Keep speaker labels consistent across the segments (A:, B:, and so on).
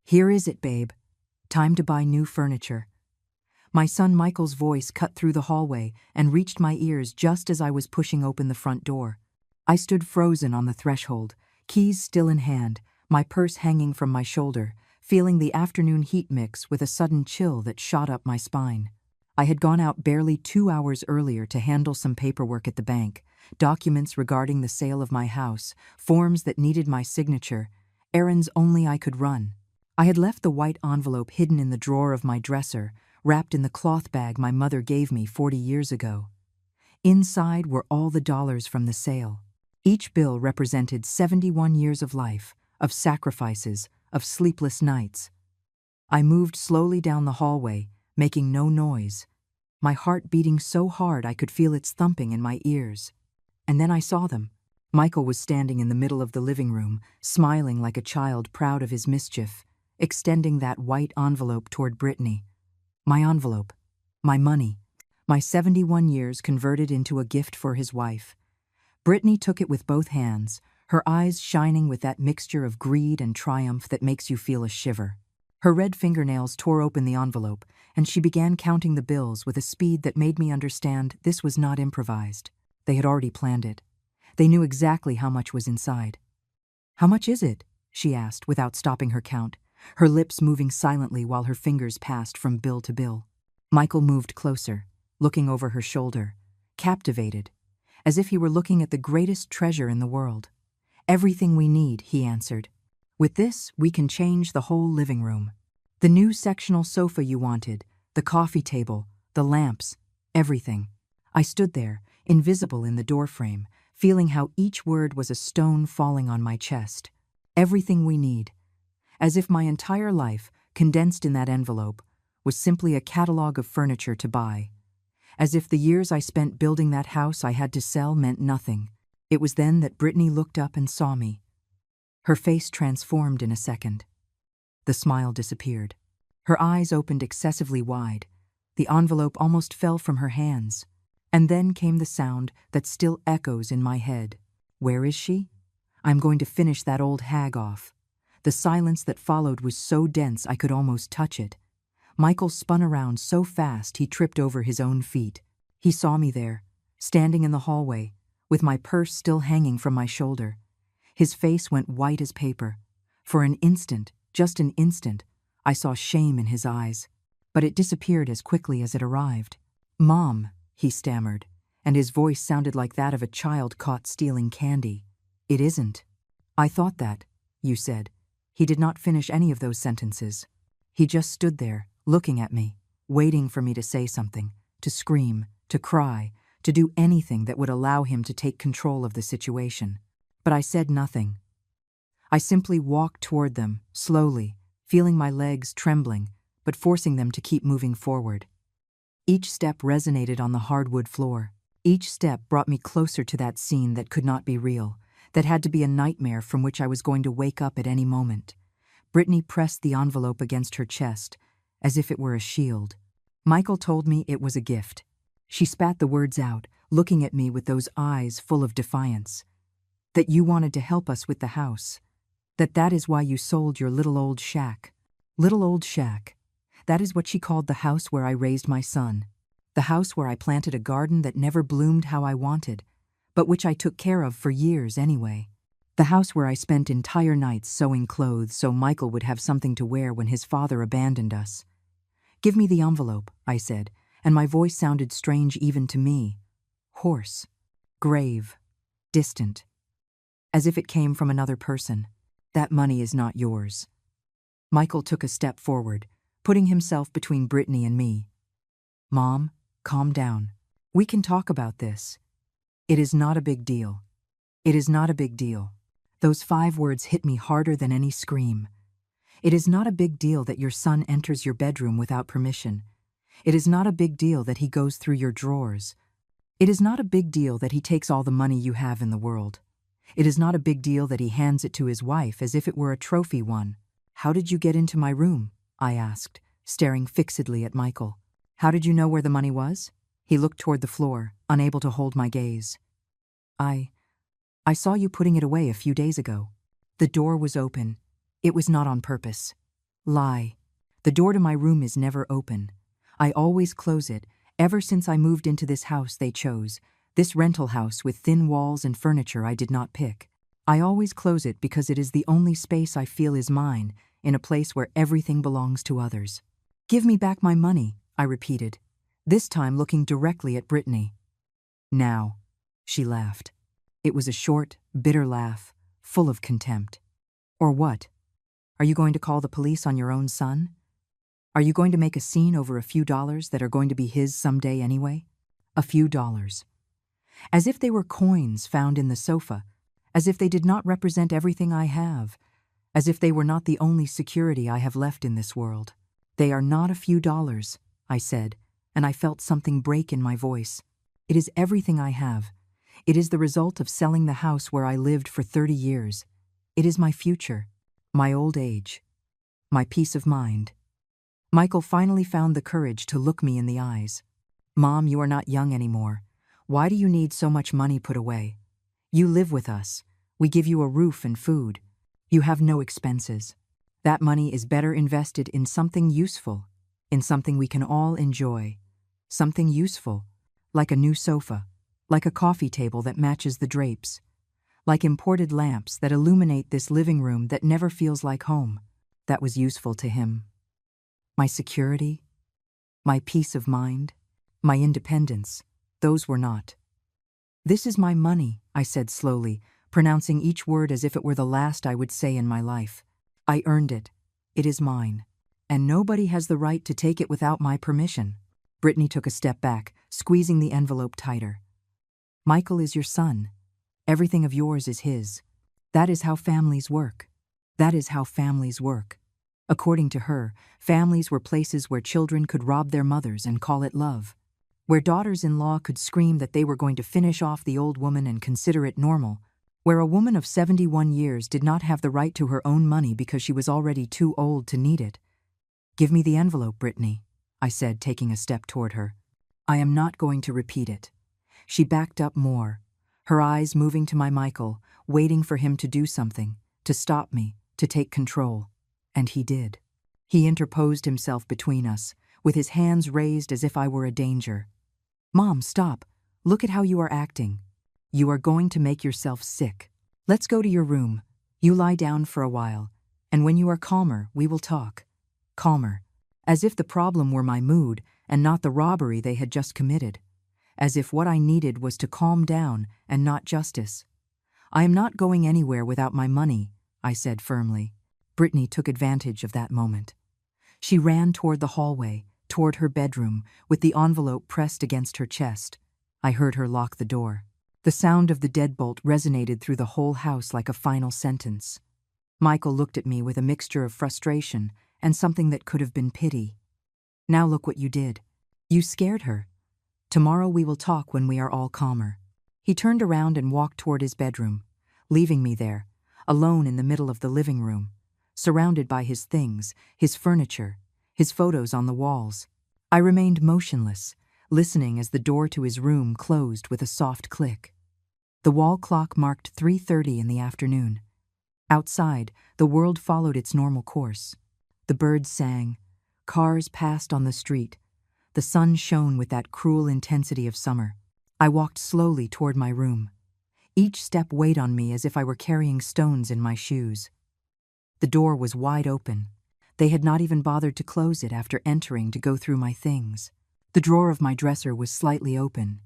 A: "Here is it, babe. Time to buy new furniture." My son Michael's voice cut through the hallway and reached my ears just as I was pushing open the front door. I stood frozen on the threshold, keys still in hand, my purse hanging from my shoulder, feeling the afternoon heat mix with a sudden chill that shot up my spine. I had gone out barely 2 hours earlier to handle some paperwork at the bank, documents regarding the sale of my house, forms that needed my signature, errands only I could run. I had left the white envelope hidden in the drawer of my dresser, wrapped in the cloth bag my mother gave me 40 years ago. Inside were all the dollars from the sale. Each bill represented 71 years of life, of sacrifices, of sleepless nights. I moved slowly down the hallway, making no noise, my heart beating so hard I could feel its thumping in my ears. And then I saw them. Michael was standing in the middle of the living room, smiling like a child proud of his mischief, extending that white envelope toward Brittany. My envelope, my money, my 71 years converted into a gift for his wife. Brittany took it with both hands, her eyes shining with that mixture of greed and triumph that makes you feel a shiver. Her red fingernails tore open the envelope, and she began counting the bills with a speed that made me understand this was not improvised. They had already planned it. They knew exactly how much was inside. "How much is it?" she asked without stopping her count, her lips moving silently while her fingers passed from bill to bill. Michael moved closer, looking over her shoulder, captivated, as if he were looking at the greatest treasure in the world. "Everything we need," he answered. "With this, we can change the whole living room. The new sectional sofa you wanted, the coffee table, the lamps, everything." I stood there, invisible in the doorframe, feeling how each word was a stone falling on my chest. Everything we need. As if my entire life, condensed in that envelope, was simply a catalog of furniture to buy. As if the years I spent building that house I had to sell meant nothing. It was then that Brittany looked up and saw me. Her face transformed in a second. The smile disappeared. Her eyes opened excessively wide. The envelope almost fell from her hands. And then came the sound that still echoes in my head. "Where is she? I'm going to finish that old hag off." The silence that followed was so dense I could almost touch it. Michael spun around so fast he tripped over his own feet. He saw me there, standing in the hallway, with my purse still hanging from my shoulder. His face went white as paper. For an instant, just an instant, I saw shame in his eyes, but it disappeared as quickly as it arrived. "Mom," he stammered, and his voice sounded like that of a child caught stealing candy. "It isn't." "I thought that," you said. He did not finish any of those sentences. He just stood there, looking at me, waiting for me to say something, to scream, to cry, to do anything that would allow him to take control of the situation. But I said nothing. I simply walked toward them, slowly, feeling my legs trembling, but forcing them to keep moving forward. Each step resonated on the hardwood floor. Each step brought me closer to that scene that could not be real, that had to be a nightmare from which I was going to wake up at any moment. Brittany pressed the envelope against her chest, as if it were a shield. Michael told me it was a gift. She spat the words out, looking at me with those eyes full of defiance. "That you wanted to help us with the house. That is why you sold your little old shack." Little old shack. That is what she called the house where I raised my son. The house where I planted a garden that never bloomed how I wanted, but which I took care of for years anyway. The house where I spent entire nights sewing clothes so Michael would have something to wear when his father abandoned us. "Give me the envelope," I said, and my voice sounded strange even to me. Hoarse, grave, distant. As if it came from another person. "That money is not yours." Michael took a step forward, putting himself between Brittany and me. "Mom, calm down. We can talk about this. It is not a big deal. It is not a big deal." Those 5 words hit me harder than any scream. It is not a big deal that your son enters your bedroom without permission. It is not a big deal that he goes through your drawers. It is not a big deal that he takes all the money you have in the world. It is not a big deal that he hands it to his wife as if it were a trophy one. "How did you get into my room?" I asked, staring fixedly at Michael. "How did you know where the money was?" He looked toward the floor, unable to hold my gaze. I saw you putting it away a few days ago." The door was open. It was not on purpose. Lie. The door to my room is never open. I always close it, ever since I moved into this house they chose, this rental house with thin walls and furniture I did not pick. I always close it because it is the only space I feel is mine, in a place where everything belongs to others. Give me back my money, I repeated, this time looking directly at Brittany. Now, she laughed. It was a short, bitter laugh, full of contempt. Or what? Are you going to call the police on your own son? Are you going to make a scene over a few dollars that are going to be his someday anyway? A few dollars. As if they were coins found in the sofa, as if they did not represent everything I have, as if they were not the only security I have left in this world. They are not a few dollars, I said, and I felt something break in my voice. It is everything I have. It is the result of selling the house where I lived for 30 years. It is my future, my old age, my peace of mind. Michael finally found the courage to look me in the eyes. Mom, you are not young anymore. Why do you need so much money put away? You live with us. We give you a roof and food. You have no expenses. That money is better invested in something useful, in something we can all enjoy. Something useful, like a new sofa, like a coffee table that matches the drapes, like imported lamps that illuminate this living room that never feels like home. That was useful to him. My security, my peace of mind, my independence, those were not. This is my money, I said slowly, pronouncing each word as if it were the last I would say in my life. I earned it. It is mine. And nobody has the right to take it without my permission. Brittany took a step back, squeezing the envelope tighter. Michael is your son. Everything of yours is his. That is how families work. That is how families work. According to her, families were places where children could rob their mothers and call it love, where daughters-in-law could scream that they were going to finish off the old woman and consider it normal, where a woman of 71 years did not have the right to her own money because she was already too old to need it. Give me the envelope, Brittany, I said, taking a step toward her. I am not going to repeat it. She backed up more, her eyes moving to my Michael, waiting for him to do something, to stop me, to take control. And he did. He interposed himself between us, with his hands raised as if I were a danger. Mom, stop. Look at how you are acting. You are going to make yourself sick. Let's go to your room. You lie down for a while, and when you are calmer, we will talk. Calmer. As if the problem were my mood and not the robbery they had just committed. As if what I needed was to calm down and not justice. I am not going anywhere without my money, I said firmly. Brittany took advantage of that moment. She ran toward the hallway, toward her bedroom, with the envelope pressed against her chest. I heard her lock the door. The sound of the deadbolt resonated through the whole house like a final sentence. Michael looked at me with a mixture of frustration and something that could have been pity. Now look what you did. You scared her. Tomorrow we will talk when we are all calmer. He turned around and walked toward his bedroom, leaving me there, alone in the middle of the living room, surrounded by his things, his furniture, his photos on the walls. I remained motionless, listening as the door to his room closed with a soft click. The wall clock marked 3:30 in the afternoon. Outside, the world followed its normal course. The birds sang, cars passed on the street, the sun shone with that cruel intensity of summer. I walked slowly toward my room. Each step weighed on me as if I were carrying stones in my shoes. The door was wide open. They had not even bothered to close it after entering to go through my things. The drawer of my dresser was slightly open.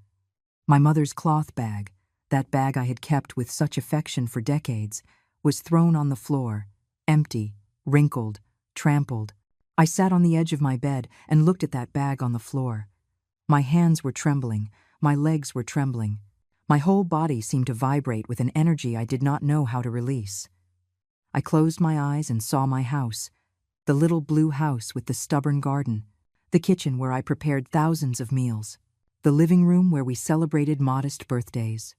A: My mother's cloth bag, that bag I had kept with such affection for decades, was thrown on the floor, empty, wrinkled, trampled. I sat on the edge of my bed and looked at that bag on the floor. My hands were trembling, my legs were trembling. My whole body seemed to vibrate with an energy I did not know how to release. I closed my eyes and saw my house, the little blue house with the stubborn garden, the kitchen where I prepared thousands of meals, the living room where we celebrated modest birthdays,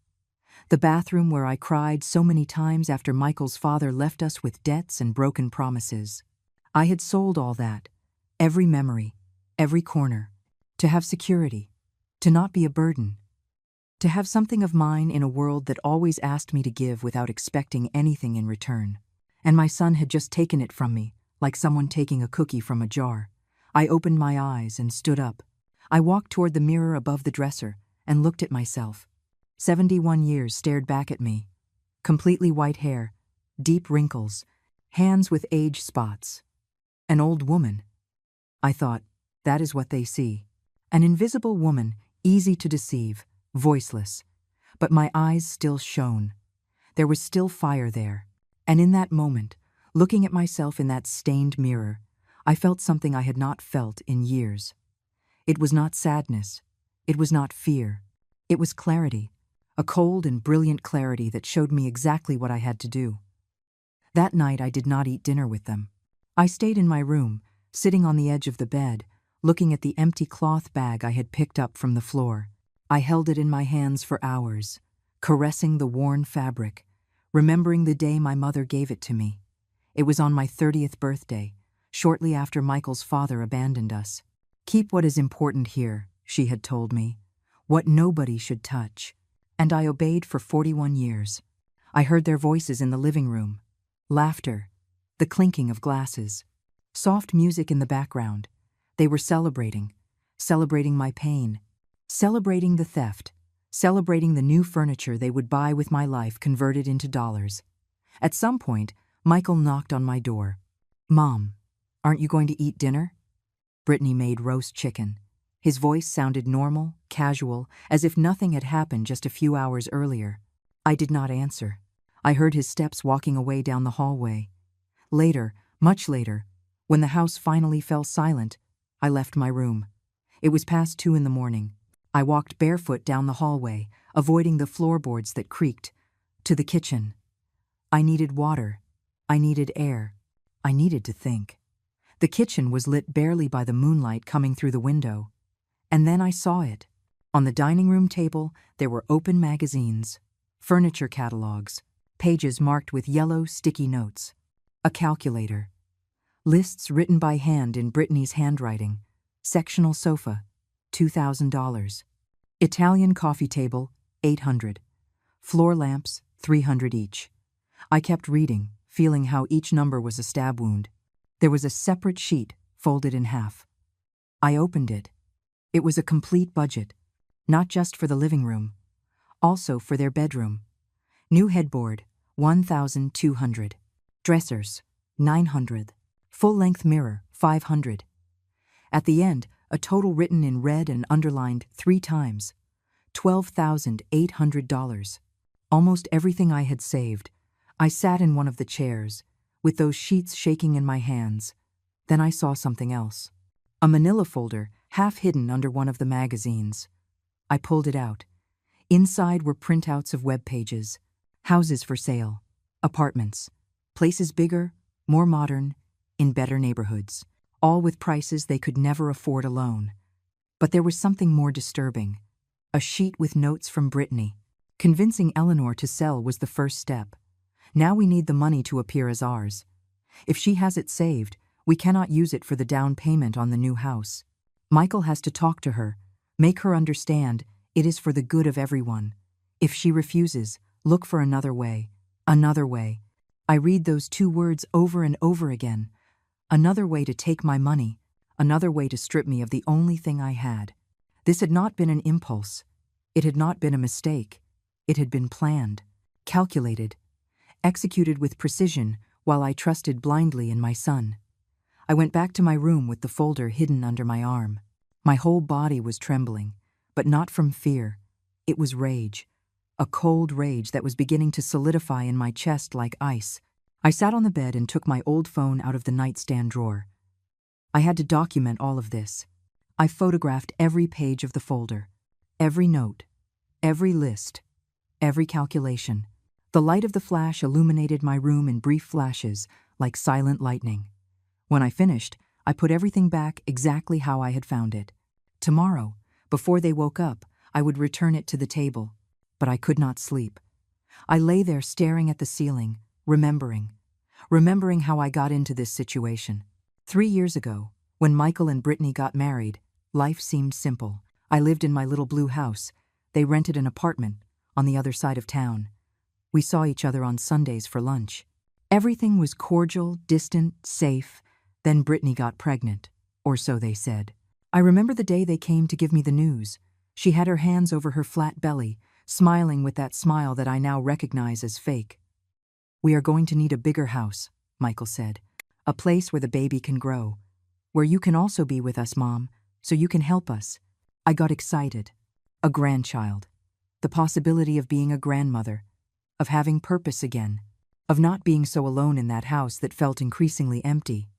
A: the bathroom where I cried so many times after Michael's father left us with debts and broken promises. I had sold all that, every memory, every corner, to have security, to not be a burden, to have something of mine in a world that always asked me to give without expecting anything in return. And my son had just taken it from me, like someone taking a cookie from a jar. I opened my eyes and stood up. I walked toward the mirror above the dresser and looked at myself. 71 years stared back at me. Completely white hair, deep wrinkles, hands with age spots. An old woman. I thought, that is what they see. An invisible woman, easy to deceive, voiceless. But my eyes still shone. There was still fire there. And in that moment, looking at myself in that stained mirror, I felt something I had not felt in years. It was not sadness. It was not fear. It was clarity, a cold and brilliant clarity that showed me exactly what I had to do. That night I did not eat dinner with them. I stayed in my room, sitting on the edge of the bed, looking at the empty cloth bag I had picked up from the floor. I held it in my hands for hours, caressing the worn fabric, remembering the day my mother gave it to me. It was on my 30th birthday, shortly after Michael's father abandoned us. "Keep what is important here," she had told me, "what nobody should touch." And I obeyed for 41 years. I heard their voices in the living room. Laughter, the clinking of glasses, soft music in the background. They were celebrating my pain, celebrating the theft, celebrating the new furniture they would buy with my life converted into dollars. At some point, Michael knocked on my door. "Mom, aren't you going to eat dinner?" Brittany made roast chicken. His voice sounded normal, casual, as if nothing had happened just a few hours earlier. I did not answer. I heard his steps walking away down the hallway. Later, much later, when the house finally fell silent, I left my room. It was past 2 in the morning. I walked barefoot down the hallway, avoiding the floorboards that creaked, to the kitchen. I needed water. I needed air. I needed to think. The kitchen was lit barely by the moonlight coming through the window. And then I saw it. On the dining room table, there were open magazines, furniture catalogs, pages marked with yellow, sticky notes, a calculator, lists written by hand in Brittany's handwriting, sectional sofa, $2,000, Italian coffee table, $800, floor lamps, $300 each. I kept reading, feeling how each number was a stab wound. There was a separate sheet, folded in half. I opened it. It was a complete budget, not just for the living room, also for their bedroom. New headboard, $1,200. Dressers, $900. Full-length mirror, $500. At the end, a total written in red and underlined 3 times, $12,800. Almost everything I had saved. I sat in one of the chairs, with those sheets shaking in my hands. Then I saw something else. A manila folder, half hidden under one of the magazines. I pulled it out. Inside were printouts of web pages, houses for sale, apartments, places bigger, more modern, in better neighborhoods, all with prices they could never afford alone. But there was something more disturbing. A sheet with notes from Brittany. Convincing Eleanor to sell was the first step. Now we need the money to appear as ours. If she has it saved, we cannot use it for the down payment on the new house. Michael has to talk to her, make her understand it is for the good of everyone. If she refuses, look for another way. Another way. I read those 2 words over and over again. Another way to take my money. Another way to strip me of the only thing I had. This had not been an impulse. It had not been a mistake. It had been planned, calculated, executed with precision while I trusted blindly in my son. I went back to my room with the folder hidden under my arm. My whole body was trembling, but not from fear. It was rage, a cold rage that was beginning to solidify in my chest like ice. I sat on the bed and took my old phone out of the nightstand drawer. I had to document all of this. I photographed every page of the folder, every note, every list, every calculation. The light of the flash illuminated my room in brief flashes, like silent lightning. When I finished, I put everything back exactly how I had found it. Tomorrow, before they woke up, I would return it to the table. But I could not sleep. I lay there staring at the ceiling, remembering how I got into this situation. 3 years ago, when Michael and Brittany got married, life seemed simple. I lived in my little blue house. They rented an apartment on the other side of town. We saw each other on Sundays for lunch. Everything was cordial, distant, safe, Then Brittany got pregnant, or so they said. I remember the day they came to give me the news. She had her hands over her flat belly, smiling with that smile that I now recognize as fake. "We are going to need a bigger house," Michael said. "A place where the baby can grow. Where you can also be with us, Mom, so you can help us." I got excited. A grandchild. The possibility of being a grandmother. Of having purpose again. Of not being so alone in that house that felt increasingly empty.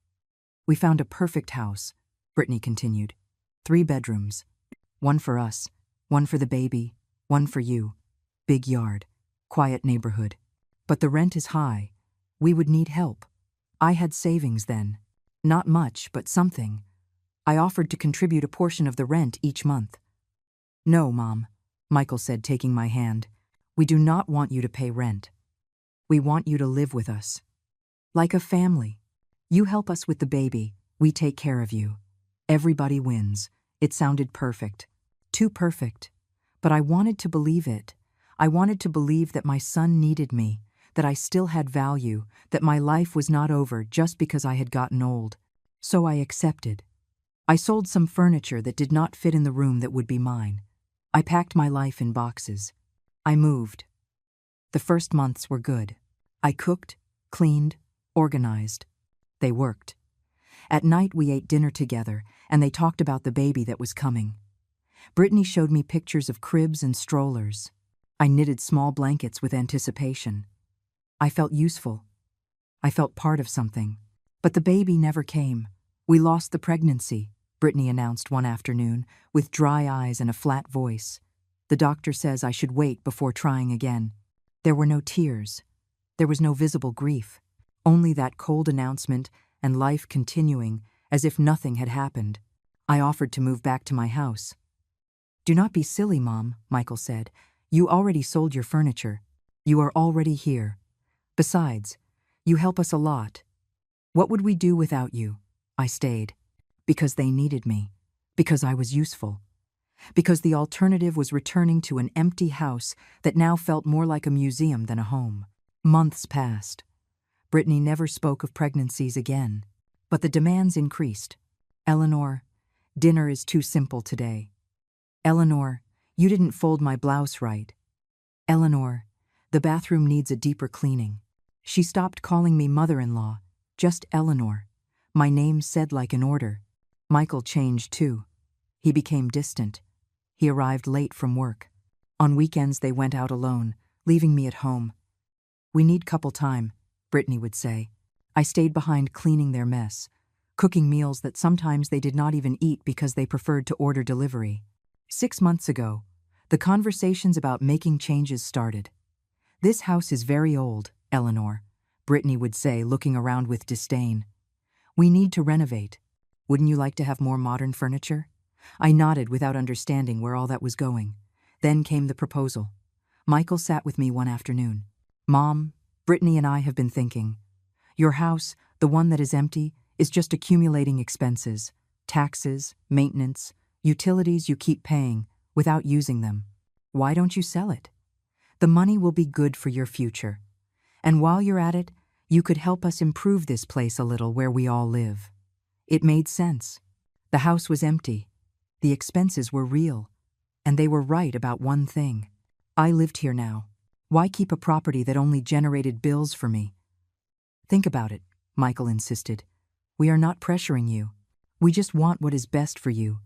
A: "We found a perfect house," Brittany continued. 3 bedrooms. One for us, one for the baby, one for you. Big yard, quiet neighborhood. But the rent is high. We would need help. I had savings then. Not much, but something. I offered to contribute a portion of the rent each month. "No, Mom," Michael said, taking my hand. "We do not want you to pay rent. We want you to live with us. Like a family. You help us with the baby, we take care of you. Everybody wins." It sounded perfect. Too perfect. But I wanted to believe it. I wanted to believe that my son needed me, that I still had value, that my life was not over just because I had gotten old. So I accepted. I sold some furniture that did not fit in the room that would be mine. I packed my life in boxes. I moved. The first months were good. I cooked, cleaned, organized. They worked. At night we ate dinner together, and they talked about the baby that was coming. Brittany showed me pictures of cribs and strollers. I knitted small blankets with anticipation. I felt useful. I felt part of something. But the baby never came. "We lost the pregnancy," Brittany announced one afternoon, with dry eyes and a flat voice. "The doctor says I should wait before trying again." There were no tears. There was no visible grief. Only that cold announcement and life continuing as if nothing had happened. I offered to move back to my house. "Do not be silly, Mom," Michael said. "You already sold your furniture. You are already here. Besides, you help us a lot. What would we do without you?" I stayed. Because they needed me. Because I was useful. Because the alternative was returning to an empty house that now felt more like a museum than a home. Months passed. Brittany never spoke of pregnancies again. But the demands increased. "Eleanor, dinner is too simple today. Eleanor, you didn't fold my blouse right. Eleanor, the bathroom needs a deeper cleaning." She stopped calling me mother-in-law, just Eleanor. My name said like an order. Michael changed too. He became distant. He arrived late from work. On weekends they went out alone, leaving me at home. "We need couple time," Brittany would say. I stayed behind cleaning their mess, cooking meals that sometimes they did not even eat because they preferred to order delivery. 6 months ago, the conversations about making changes started. "This house is very old, Eleanor," Brittany would say, looking around with disdain. "We need to renovate. Wouldn't you like to have more modern furniture?" I nodded without understanding where all that was going. Then came the proposal. Michael sat with me one afternoon. "Mom, Brittany and I have been thinking. Your house, the one that is empty, is just accumulating expenses, taxes, maintenance, utilities you keep paying without using them. Why don't you sell it? The money will be good for your future. And while you're at it, you could help us improve this place a little where we all live." It made sense. The house was empty. The expenses were real. And they were right about one thing. I lived here now. Why keep a property that only generated bills for me? "Think about it," Michael insisted. "We are not pressuring you. We just want what is best for you."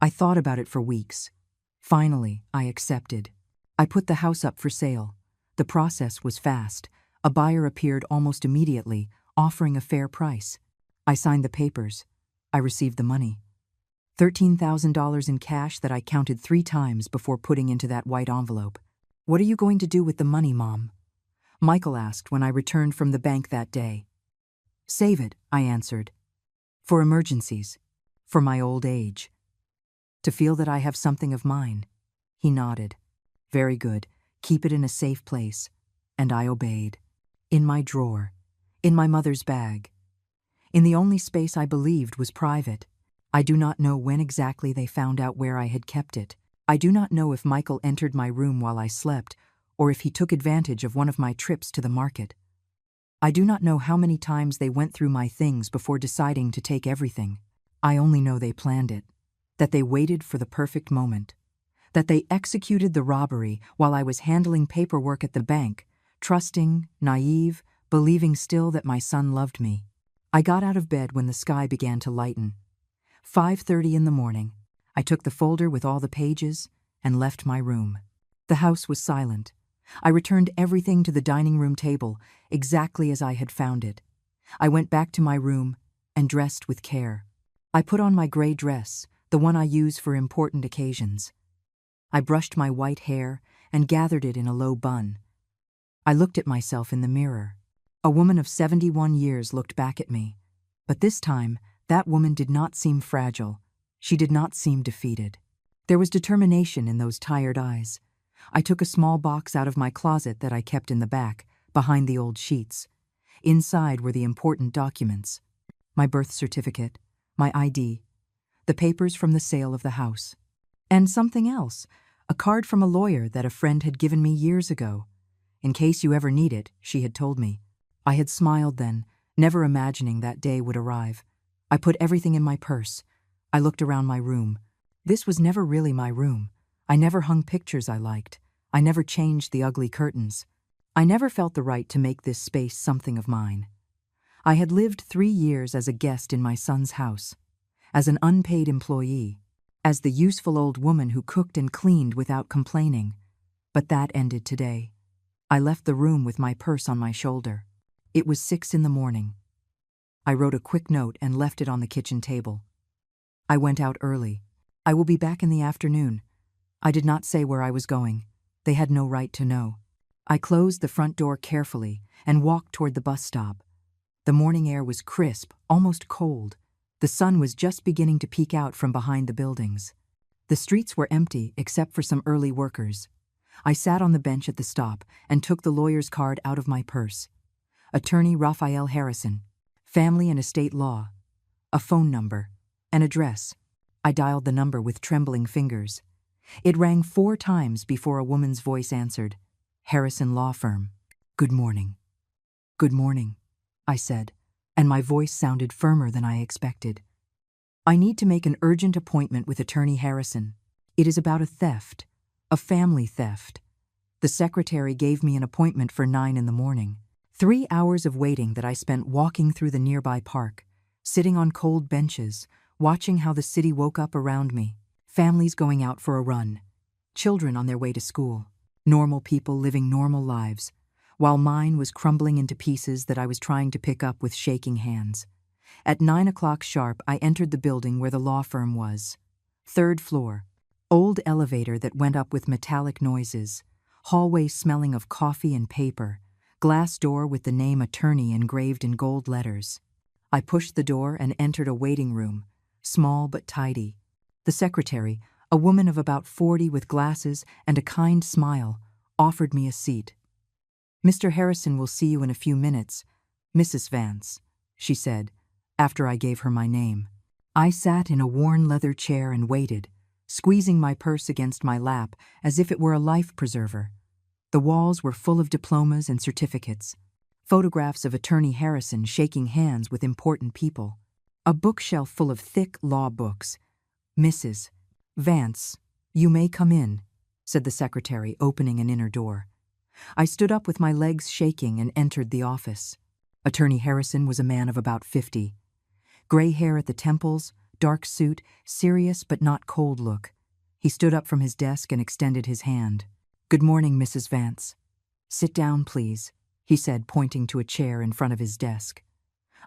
A: I thought about it for weeks. Finally, I accepted. I put the house up for sale. The process was fast. A buyer appeared almost immediately, offering a fair price. I signed the papers. I received the money. $13,000 in cash that I counted 3 times before putting into that white envelope. "What are you going to do with the money, Mom?" Michael asked when I returned from the bank that day. "Save it," I answered. "For emergencies. For my old age. To feel that I have something of mine." He nodded. "Very good. Keep it in a safe place." And I obeyed. In my drawer. In my mother's bag. In the only space I believed was private. I do not know when exactly they found out where I had kept it. I do not know if Michael entered my room while I slept, or if he took advantage of one of my trips to the market. I do not know how many times they went through my things before deciding to take everything. I only know they planned it, that they waited for the perfect moment, that they executed the robbery while I was handling paperwork at the bank, trusting, naive, believing still that my son loved me. I got out of bed when the sky began to lighten. 5:30 in the morning. I took the folder with all the pages and left my room. The house was silent. I returned everything to the dining room table, exactly as I had found it. I went back to my room and dressed with care. I put on my gray dress, the one I use for important occasions. I brushed my white hair and gathered it in a low bun. I looked at myself in the mirror. A woman of 71 years looked back at me, but this time, that woman did not seem fragile. She did not seem defeated. There was determination in those tired eyes. I took a small box out of my closet that I kept in the back, behind the old sheets. Inside were the important documents: my birth certificate, my ID, the papers from the sale of the house, and something else, a card from a lawyer that a friend had given me years ago. In case you ever need it, she had told me. I had smiled then, never imagining that day would arrive. I put everything in my purse. I looked around my room. This was never really my room. I never hung pictures I liked. I never changed the ugly curtains. I never felt the right to make this space something of mine. I had lived 3 years as a guest in my son's house, as an unpaid employee, as the useful old woman who cooked and cleaned without complaining. But that ended today. I left the room with my purse on my shoulder. It was 6 in the morning. I wrote a quick note and left it on the kitchen table. I went out early. I will be back in the afternoon. I did not say where I was going. They had no right to know. I closed the front door carefully and walked toward the bus stop. The morning air was crisp, almost cold. The sun was just beginning to peek out from behind the buildings. The streets were empty except for some early workers. I sat on the bench at the stop and took the lawyer's card out of my purse. Attorney Raphael Harrison, family and estate law, a phone number, an address. I dialed the number with trembling fingers. It rang 4 times before a woman's voice answered. Harrison Law Firm. Good morning. Good morning, I said, and my voice sounded firmer than I expected. I need to make an urgent appointment with Attorney Harrison. It is about a theft, a family theft. The secretary gave me an appointment for 9 in the morning. 3 hours of waiting that I spent walking through the nearby park, sitting on cold benches, watching how the city woke up around me. Families going out for a run, children on their way to school, normal people living normal lives, while mine was crumbling into pieces that I was trying to pick up with shaking hands. At 9 o'clock sharp, I entered the building where the law firm was. 3rd floor, old elevator that went up with metallic noises, hallway smelling of coffee and paper, glass door with the name attorney engraved in gold letters. I pushed the door and entered a waiting room, small but tidy. The secretary, a woman of about 40 with glasses and a kind smile, offered me a seat. Mr. Harrison will see you in a few minutes, Mrs. Vance, she said, after I gave her my name. I sat in a worn leather chair and waited, squeezing my purse against my lap as if it were a life preserver. The walls were full of diplomas and certificates, photographs of Attorney Harrison shaking hands with important people, a bookshelf full of thick law books. Mrs. Vance, you may come in, said the secretary, opening an inner door. I stood up with my legs shaking and entered the office. Attorney Harrison was a man of about 50. Gray hair at the temples, dark suit, serious but not cold look. He stood up from his desk and extended his hand. Good morning, Mrs. Vance. Sit down, please, he said, pointing to a chair in front of his desk.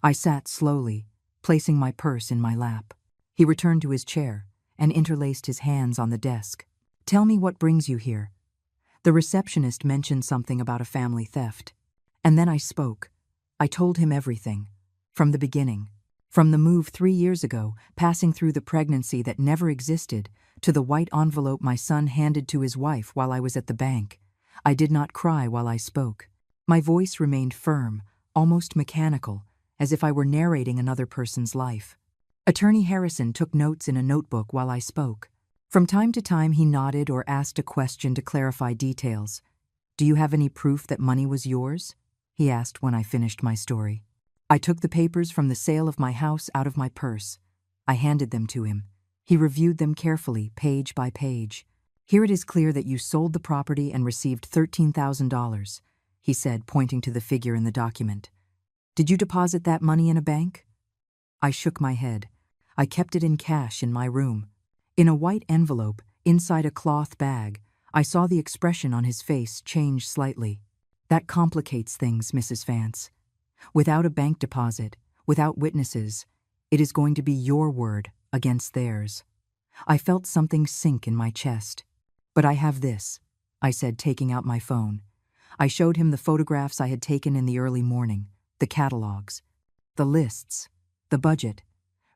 A: I sat slowly, placing my purse in my lap. He returned to his chair and interlaced his hands on the desk. Tell me what brings you here. The receptionist mentioned something about a family theft. And then I spoke. I told him everything, from the beginning. From the move 3 years ago, passing through the pregnancy that never existed, to the white envelope my son handed to his wife while I was at the bank. I did not cry while I spoke. My voice remained firm, almost mechanical, as if I were narrating another person's life. Attorney Harrison took notes in a notebook while I spoke. From time to time he nodded or asked a question to clarify details. Do you have any proof that money was yours? he asked when I finished my story. I took the papers from the sale of my house out of my purse. I handed them to him. He reviewed them carefully, page by page. Here it is clear that you sold the property and received $13,000, he said, pointing to the figure in the document. Did you deposit that money in a bank? I shook my head. I kept it in cash in my room. In a white envelope, inside a cloth bag, I saw the expression on his face change slightly. That complicates things, Mrs. Vance. Without a bank deposit, without witnesses, it is going to be your word against theirs. I felt something sink in my chest. But I have this, I said, taking out my phone. I showed him the photographs I had taken in the early morning, the catalogs, the lists, the budget,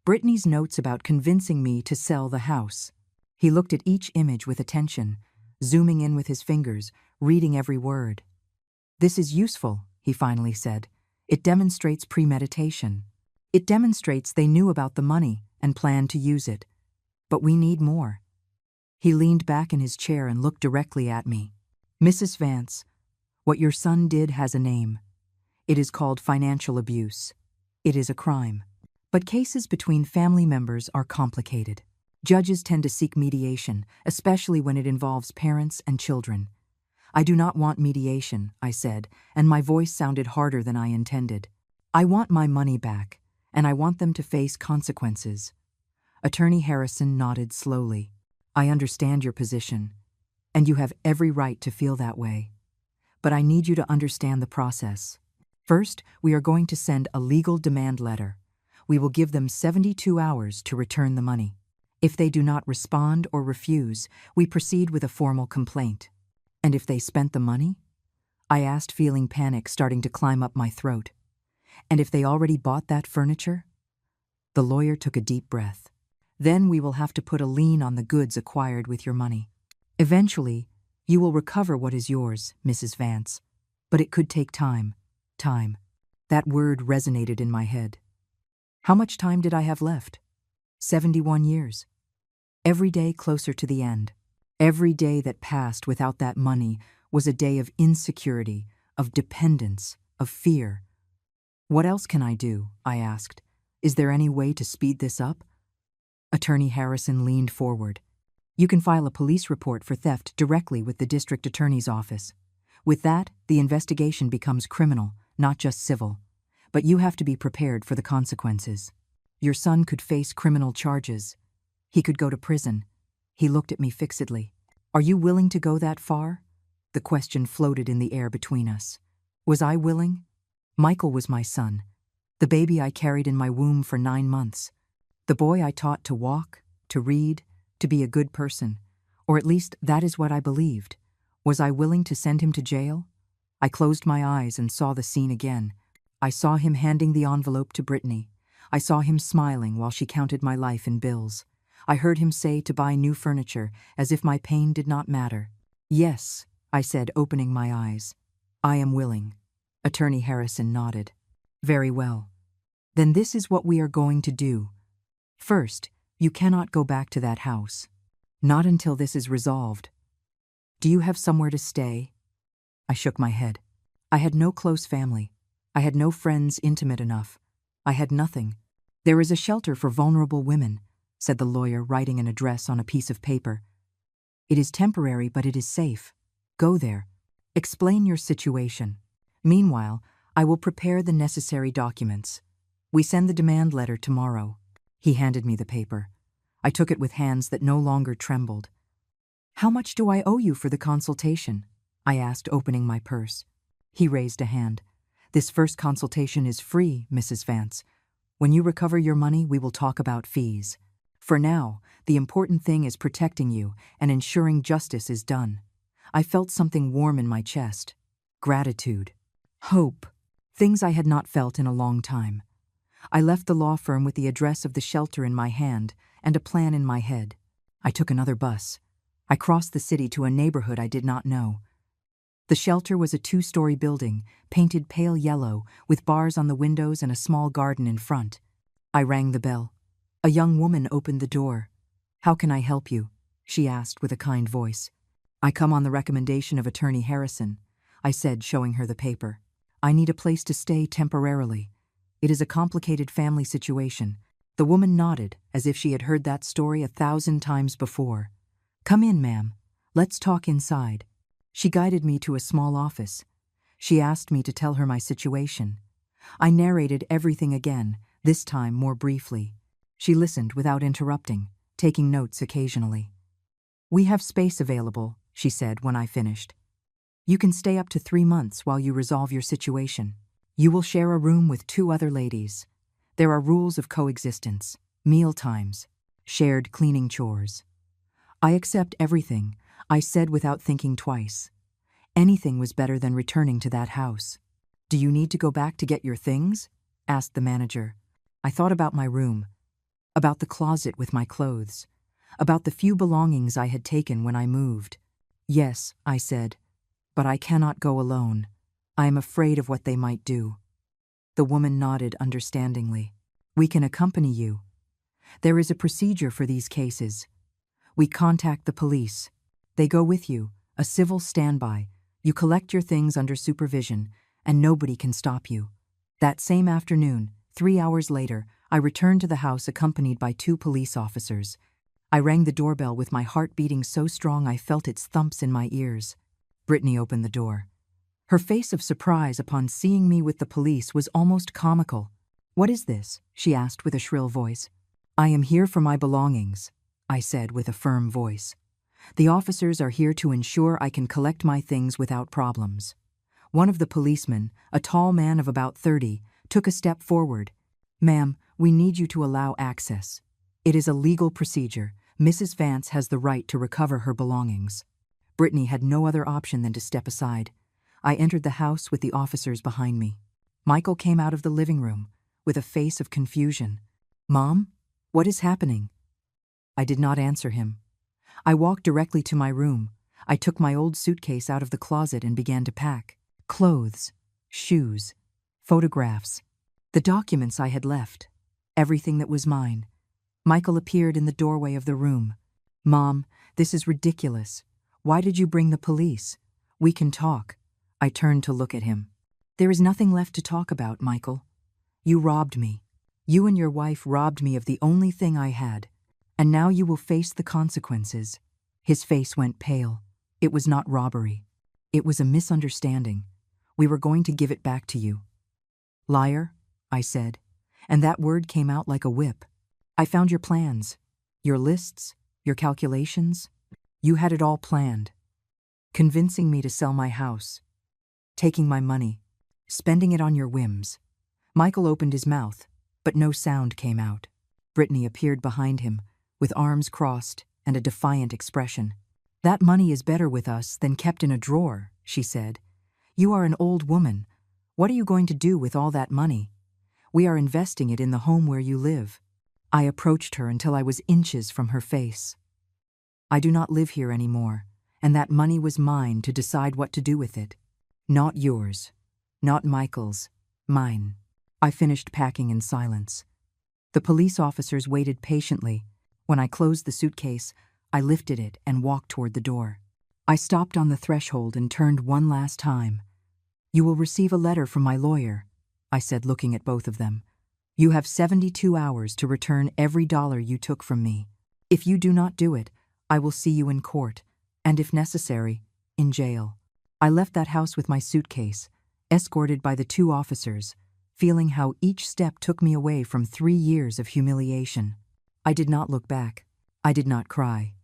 A: Brittany's notes about convincing me to sell the house. He looked at each image with attention, zooming in with his fingers, reading every word. This is useful, he finally said. It demonstrates premeditation. It demonstrates they knew about the money and planned to use it. But we need more. He leaned back in his chair and looked directly at me. Mrs. Vance, what your son did has a name. It is called financial abuse. It is a crime. But cases between family members are complicated. Judges tend to seek mediation, especially when it involves parents and children. I do not want mediation, I said, and my voice sounded harder than I intended. I want my money back, and I want them to face consequences. Attorney Harrison nodded slowly. I understand your position, and you have every right to feel that way. But I need you to understand the process. First, we are going to send a legal demand letter. We will give them 72 hours to return the money. If they do not respond or refuse, we proceed with a formal complaint. And if they spent the money? I asked, feeling panic starting to climb up my throat. And if they already bought that furniture? The lawyer took a deep breath. Then we will have to put a lien on the goods acquired with your money. Eventually, you will recover what is yours, Mrs. Vance. But it could take time. Time. That word resonated in my head. How much time did I have left? 71 years. Every day closer to the end. Every day that passed without that money was a day of insecurity, of dependence, of fear. What else can I do? I asked. Is there any way to speed this up? Attorney Harrison leaned forward. You can file a police report for theft directly with the district attorney's office. With that, the investigation becomes criminal, not just civil. But you have to be prepared for the consequences. Your son could face criminal charges. He could go to prison. He looked at me fixedly. Are you willing to go that far? The question floated in the air between us. Was I willing? Michael was my son, the baby I carried in my womb for 9 months. The boy I taught to walk, to read, to be a good person, or at least that is what I believed. Was I willing to send him to jail? I closed my eyes and saw the scene again. I saw him handing the envelope to Brittany. I saw him smiling while she counted my life in bills. I heard him say to buy new furniture, as if my pain did not matter. Yes, I said, opening my eyes. I am willing. Attorney Harrison nodded. Very well. Then this is what we are going to do. First, you cannot go back to that house. Not until this is resolved. Do you have somewhere to stay? I shook my head. I had no close family. I had no friends intimate enough. I had nothing. There is a shelter for vulnerable women, said the lawyer, writing an address on a piece of paper. It is temporary, but it is safe. Go there. Explain your situation. Meanwhile, I will prepare the necessary documents. We send the demand letter tomorrow. He handed me the paper. I took it with hands that no longer trembled. How much do I owe you for the consultation? I asked, opening my purse. He raised a hand. This first consultation is free, Mrs. Vance. When you recover your money, we will talk about fees. For now, the important thing is protecting you and ensuring justice is done. I felt something warm in my chest. Gratitude. Hope. Things I had not felt in a long time. I left the law firm with the address of the shelter in my hand and a plan in my head. I took another bus. I crossed the city to a neighborhood I did not know. The shelter was a 2-story building, painted pale yellow, with bars on the windows and a small garden in front. I rang the bell. A young woman opened the door. How can I help you? She asked with a kind voice. I come on the recommendation of Attorney Harrison, I said, showing her the paper. I need a place to stay temporarily. It is a complicated family situation. The woman nodded, as if she had heard that story 1,000 times before. Come in, ma'am. Let's talk inside. She guided me to a small office. She asked me to tell her my situation. I narrated everything again, this time more briefly. She listened without interrupting, taking notes occasionally. We have space available, she said when I finished. You can stay up to 3 months while you resolve your situation. You will share a room with 2 other ladies. There are rules of coexistence, meal times, shared cleaning chores. I accept everything, I said without thinking twice. Anything was better than returning to that house. Do you need to go back to get your things? Asked the manager. I thought about my room, about the closet with my clothes, about the few belongings I had taken when I moved. Yes, I said, but I cannot go alone. I am afraid of what they might do. The woman nodded understandingly. We can accompany you. There is a procedure for these cases. We contact the police. They go with you, a civil standby. You collect your things under supervision, and nobody can stop you. That same afternoon, 3 hours later, I returned to the house accompanied by 2 police officers. I rang the doorbell with my heart beating so strong I felt its thumps in my ears. Brittany opened the door. Her face of surprise upon seeing me with the police was almost comical. What is this? She asked with a shrill voice. I am here for my belongings, I said with a firm voice. The officers are here to ensure I can collect my things without problems. One of the policemen, a tall man of about 30, took a step forward. Ma'am, we need you to allow access. It is a legal procedure. Mrs. Vance has the right to recover her belongings. Brittany had no other option than to step aside. I entered the house with the officers behind me. Michael came out of the living room with a face of confusion. Mom, what is happening? I did not answer him. I walked directly to my room. I took my old suitcase out of the closet and began to pack. Clothes, shoes, photographs, the documents I had left, everything that was mine. Michael appeared in the doorway of the room. Mom, this is ridiculous. Why did you bring the police? We can talk. I turned to look at him. There is nothing left to talk about, Michael. You robbed me. You and your wife robbed me of the only thing I had. And now you will face the consequences. His face went pale. It was not robbery. It was a misunderstanding. We were going to give it back to you. Liar, I said, and that word came out like a whip. I found your plans, your lists, your calculations. You had it all planned. Convincing me to sell my house, taking my money, spending it on your whims. Michael opened his mouth, but no sound came out. Brittany appeared behind him, with arms crossed and a defiant expression. That money is better with us than kept in a drawer, she said. You are an old woman. What are you going to do with all that money? We are investing it in the home where you live. I approached her until I was inches from her face. I do not live here anymore, and that money was mine to decide what to do with it. Not yours, not Michael's, mine. I finished packing in silence. The police officers waited patiently. When I closed the suitcase, I lifted it and walked toward the door. I stopped on the threshold and turned one last time. You will receive a letter from my lawyer, I said, looking at both of them. You have 72 hours to return every dollar you took from me. If you do not do it, I will see you in court, and if necessary, in jail. I left that house with my suitcase, escorted by the 2 officers, feeling how each step took me away from 3 years of humiliation. I did not look back. I did not cry.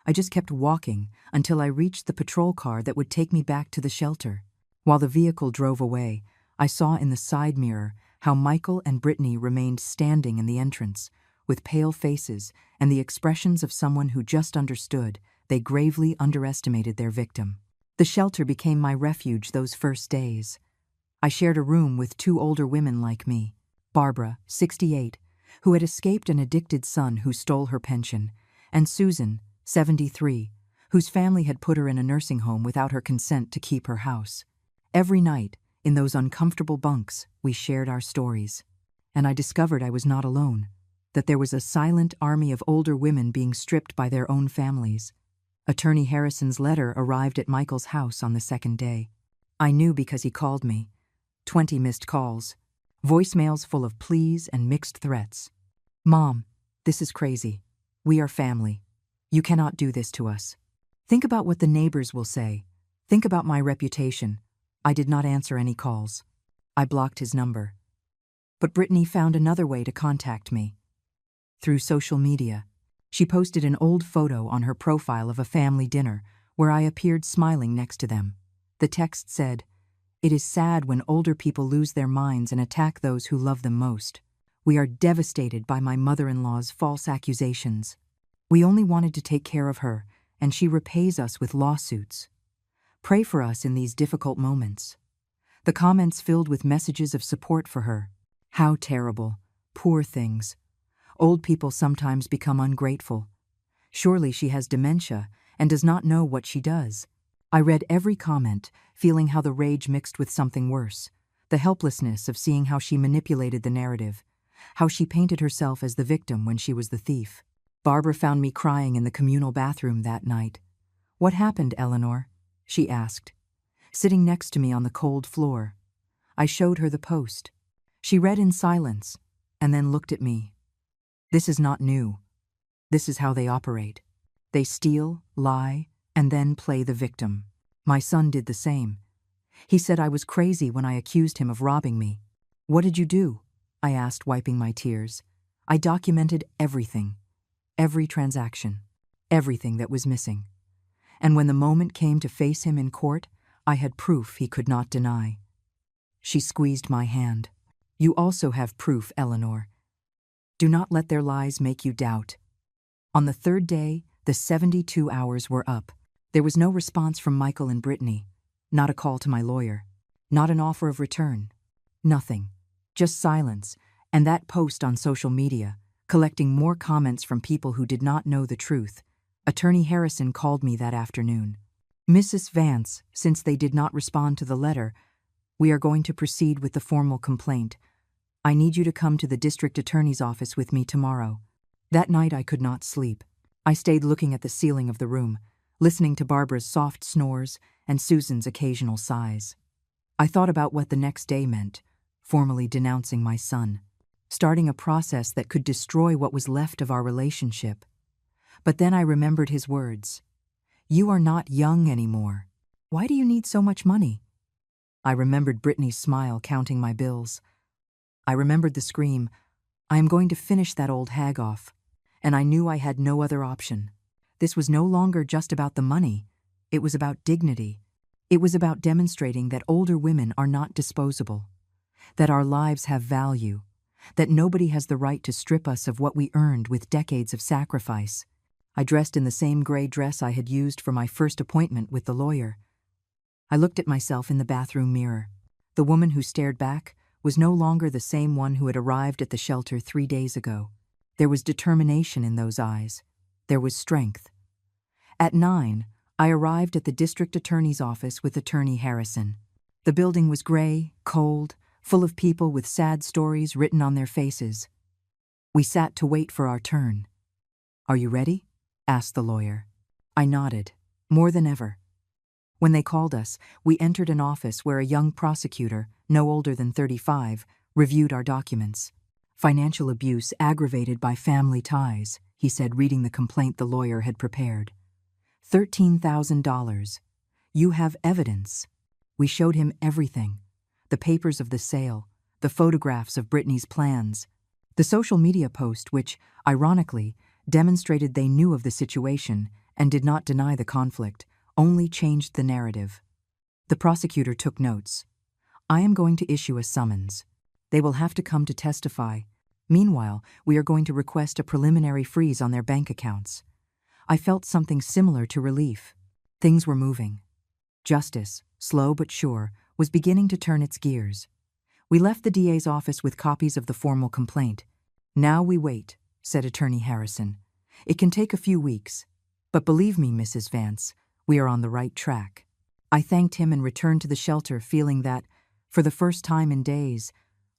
A: I just kept walking until I reached the patrol car that would take me back to the shelter. While the vehicle drove away, I saw in the side mirror how Michael and Brittany remained standing in the entrance, with pale faces and the expressions of someone who just understood they gravely underestimated their victim. The shelter became my refuge those first days. I shared a room with 2 older women like me, Barbara, 68, who had escaped an addicted son who stole her pension, and Susan, 73, whose family had put her in a nursing home without her consent to keep her house. Every night, in those uncomfortable bunks, we shared our stories. And I discovered I was not alone, that there was a silent army of older women being stripped by their own families. Attorney Harrison's letter arrived at Michael's house on the 2nd day. I knew because he called me. 20 missed calls. Voicemails full of pleas and mixed threats. Mom, this is crazy. We are family. You cannot do this to us. Think about what the neighbors will say. Think about my reputation. I did not answer any calls. I blocked his number. But Brittany found another way to contact me. Through social media. She posted an old photo on her profile of a family dinner where I appeared smiling next to them. The text said, "It is sad when older people lose their minds and attack those who love them most. We are devastated by my mother-in-law's false accusations. We only wanted to take care of her, and she repays us with lawsuits. Pray for us in these difficult moments." The comments filled with messages of support for her. How terrible. Poor things. Old people sometimes become ungrateful. Surely she has dementia and does not know what she does. I read every comment, feeling how the rage mixed with something worse. The helplessness of seeing how she manipulated the narrative. How she painted herself as the victim when she was the thief. Barbara found me crying in the communal bathroom that night. "What happened, Eleanor?" she asked, sitting next to me on the cold floor. I showed her the post. She read in silence, and then looked at me. This is not new. This is how they operate. They steal, lie, and then play the victim. My son did the same. He said I was crazy when I accused him of robbing me. "What did you do?" I asked, wiping my tears. I documented everything. Every transaction. Everything that was missing. And when the moment came to face him in court, I had proof he could not deny. She squeezed my hand. "You also have proof, Eleanor. Do not let their lies make you doubt." On the third day, the 72 hours were up. There was no response from Michael and Brittany. Not a call to my lawyer. Not an offer of return. Nothing. Just silence, and that post on social media, collecting more comments from people who did not know the truth. Attorney Harrison called me that afternoon. "Mrs. Vance, since they did not respond to the letter, we are going to proceed with the formal complaint. I need you to come to the district attorney's office with me tomorrow." That night I could not sleep. I stayed looking at the ceiling of the room, listening to Barbara's soft snores and Susan's occasional sighs. I thought about what the next day meant, formally denouncing my son, starting a process that could destroy what was left of our relationship. But then I remembered his words. "You are not young anymore. Why do you need so much money?" I remembered Brittany's smile counting my bills. I remembered the scream, "I am going to finish that old hag off," and I knew I had no other option. This was no longer just about the money. It was about dignity. It was about demonstrating that older women are not disposable, that our lives have value, that nobody has the right to strip us of what we earned with decades of sacrifice. I dressed in the same gray dress I had used for my first appointment with the lawyer. I looked at myself in the bathroom mirror. The woman who stared back was no longer the same one who had arrived at the shelter 3 days ago. There was determination in those eyes. There was strength. At 9, I arrived at the district attorney's office with Attorney Harrison. The building was gray, cold, full of people with sad stories written on their faces. We sat to wait for our turn. "Are you ready?" asked the lawyer. I nodded, more than ever. When they called us, we entered an office where a young prosecutor, no older than 35, reviewed our documents. "Financial abuse aggravated by family ties," he said, reading the complaint the lawyer had prepared. $13,000. "You have evidence." We showed him everything. The papers of the sale, the photographs of Brittany's plans, the social media post which, ironically, demonstrated they knew of the situation and did not deny the conflict, only changed the narrative. The prosecutor took notes. "I am going to issue a summons. They will have to come to testify. Meanwhile, we are going to request a preliminary freeze on their bank accounts." I felt something similar to relief. Things were moving. Justice, slow but sure, was beginning to turn its gears. We left the DA's office with copies of the formal complaint. "Now we wait," said Attorney Harrison. "It can take a few weeks. But believe me, Mrs. Vance, we are on the right track." I thanked him and returned to the shelter feeling that, for the first time in days,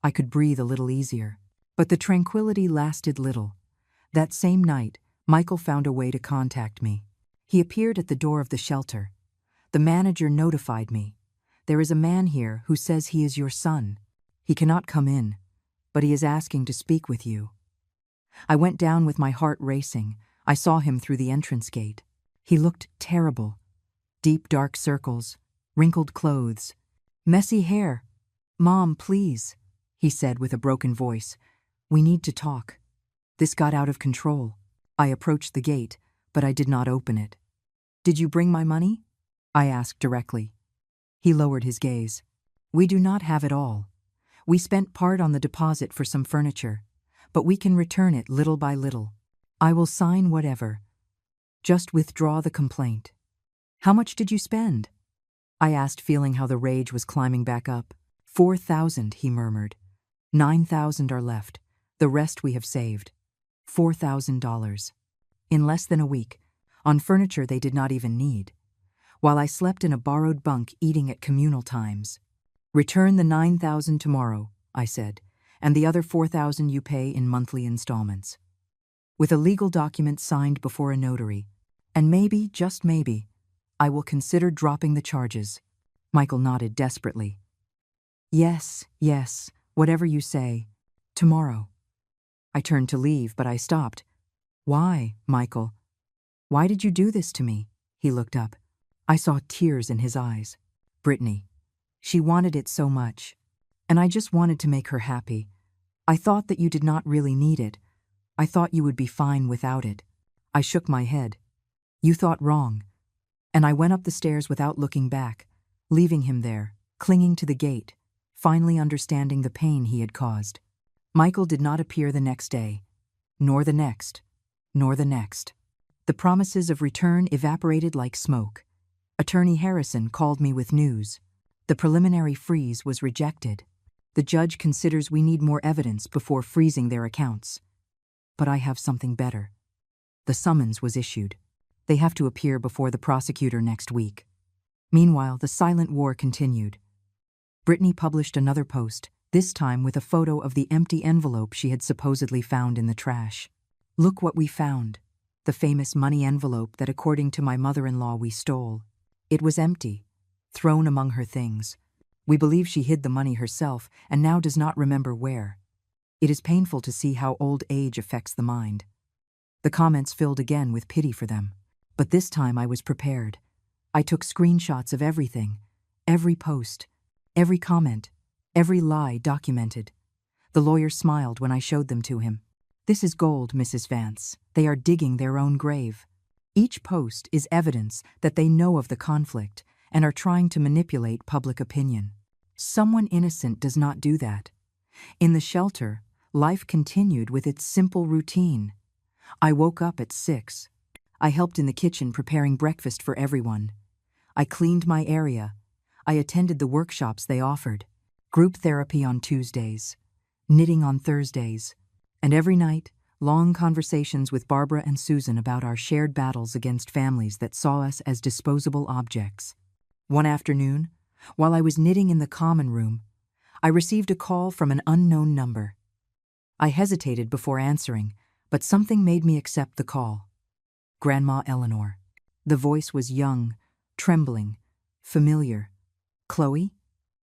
A: I could breathe a little easier. But the tranquility lasted little. That same night, Michael found a way to contact me. He appeared at the door of the shelter. The manager notified me. There is a man here who says he is your son. He cannot come in, but he is asking to speak with you." I went down with my heart racing. I saw him through the entrance gate. He looked terrible. Deep dark circles, wrinkled clothes, messy hair. "Mom, please," he said with a broken voice. "We need to talk." This got out of control. I approached the gate, but I did not open it. "Did you bring my money?" I asked directly. He lowered his gaze. "We do not have it all. We spent part on the deposit for some furniture, but we can return it little by little. I will sign whatever. Just withdraw the complaint." "How much did you spend?" I asked, feeling how the rage was climbing back up. 4,000, he murmured. 9,000 are left. The rest we have saved. $4,000. In less than a week, on furniture they did not even need, while I slept in a borrowed bunk eating at communal times. "Return the 9,000 tomorrow," I said, "and the other 4,000 you pay in monthly installments. With a legal document signed before a notary. And maybe, just maybe, I will consider dropping the charges." Michael nodded desperately. Yes, whatever you say. Tomorrow." I turned to leave, but I stopped. "Why, Michael? Why did you do this to me?" He looked up. I saw tears in his eyes. "Brittany. She wanted it so much. And I just wanted to make her happy. I thought that you did not really need it. I thought you would be fine without it." I shook my head. "You thought wrong." And I went up the stairs without looking back, leaving him there, clinging to the gate, finally understanding the pain he had caused. Michael did not appear the next day, nor the next, nor the next. The promises of return evaporated like smoke. Attorney Harrison called me with news. The preliminary freeze was rejected. The judge considers we need more evidence before freezing their accounts. But I have something better. The summons was issued. They have to appear before the prosecutor next week. Meanwhile, the silent war continued. Brittany published another post, this time with a photo of the empty envelope she had supposedly found in the trash. "Look what we found. The famous money envelope that, according to my mother-in-law, we stole. It was empty, thrown among her things. We believe she hid the money herself and now does not remember where. It is painful to see how old age affects the mind." The comments filled again with pity for them. But this time I was prepared. I took screenshots of everything, every post, every comment, every lie documented. The lawyer smiled when I showed them to him. "This is gold, Mrs. Vance. They are digging their own grave. Each post is evidence that they know of the conflict and are trying to manipulate public opinion. Someone innocent does not do that." In the shelter, life continued with its simple routine. I woke up at 6. I helped in the kitchen preparing breakfast for everyone. I cleaned my area. I attended the workshops they offered. Group therapy on Tuesdays, knitting on Thursdays, and every night, long conversations with Barbara and Susan about our shared battles against families that saw us as disposable objects. One afternoon, while I was knitting in the common room, I received a call from an unknown number. I hesitated before answering, but something made me accept the call. Grandma Eleanor. The voice was young, trembling, familiar. "Chloe?"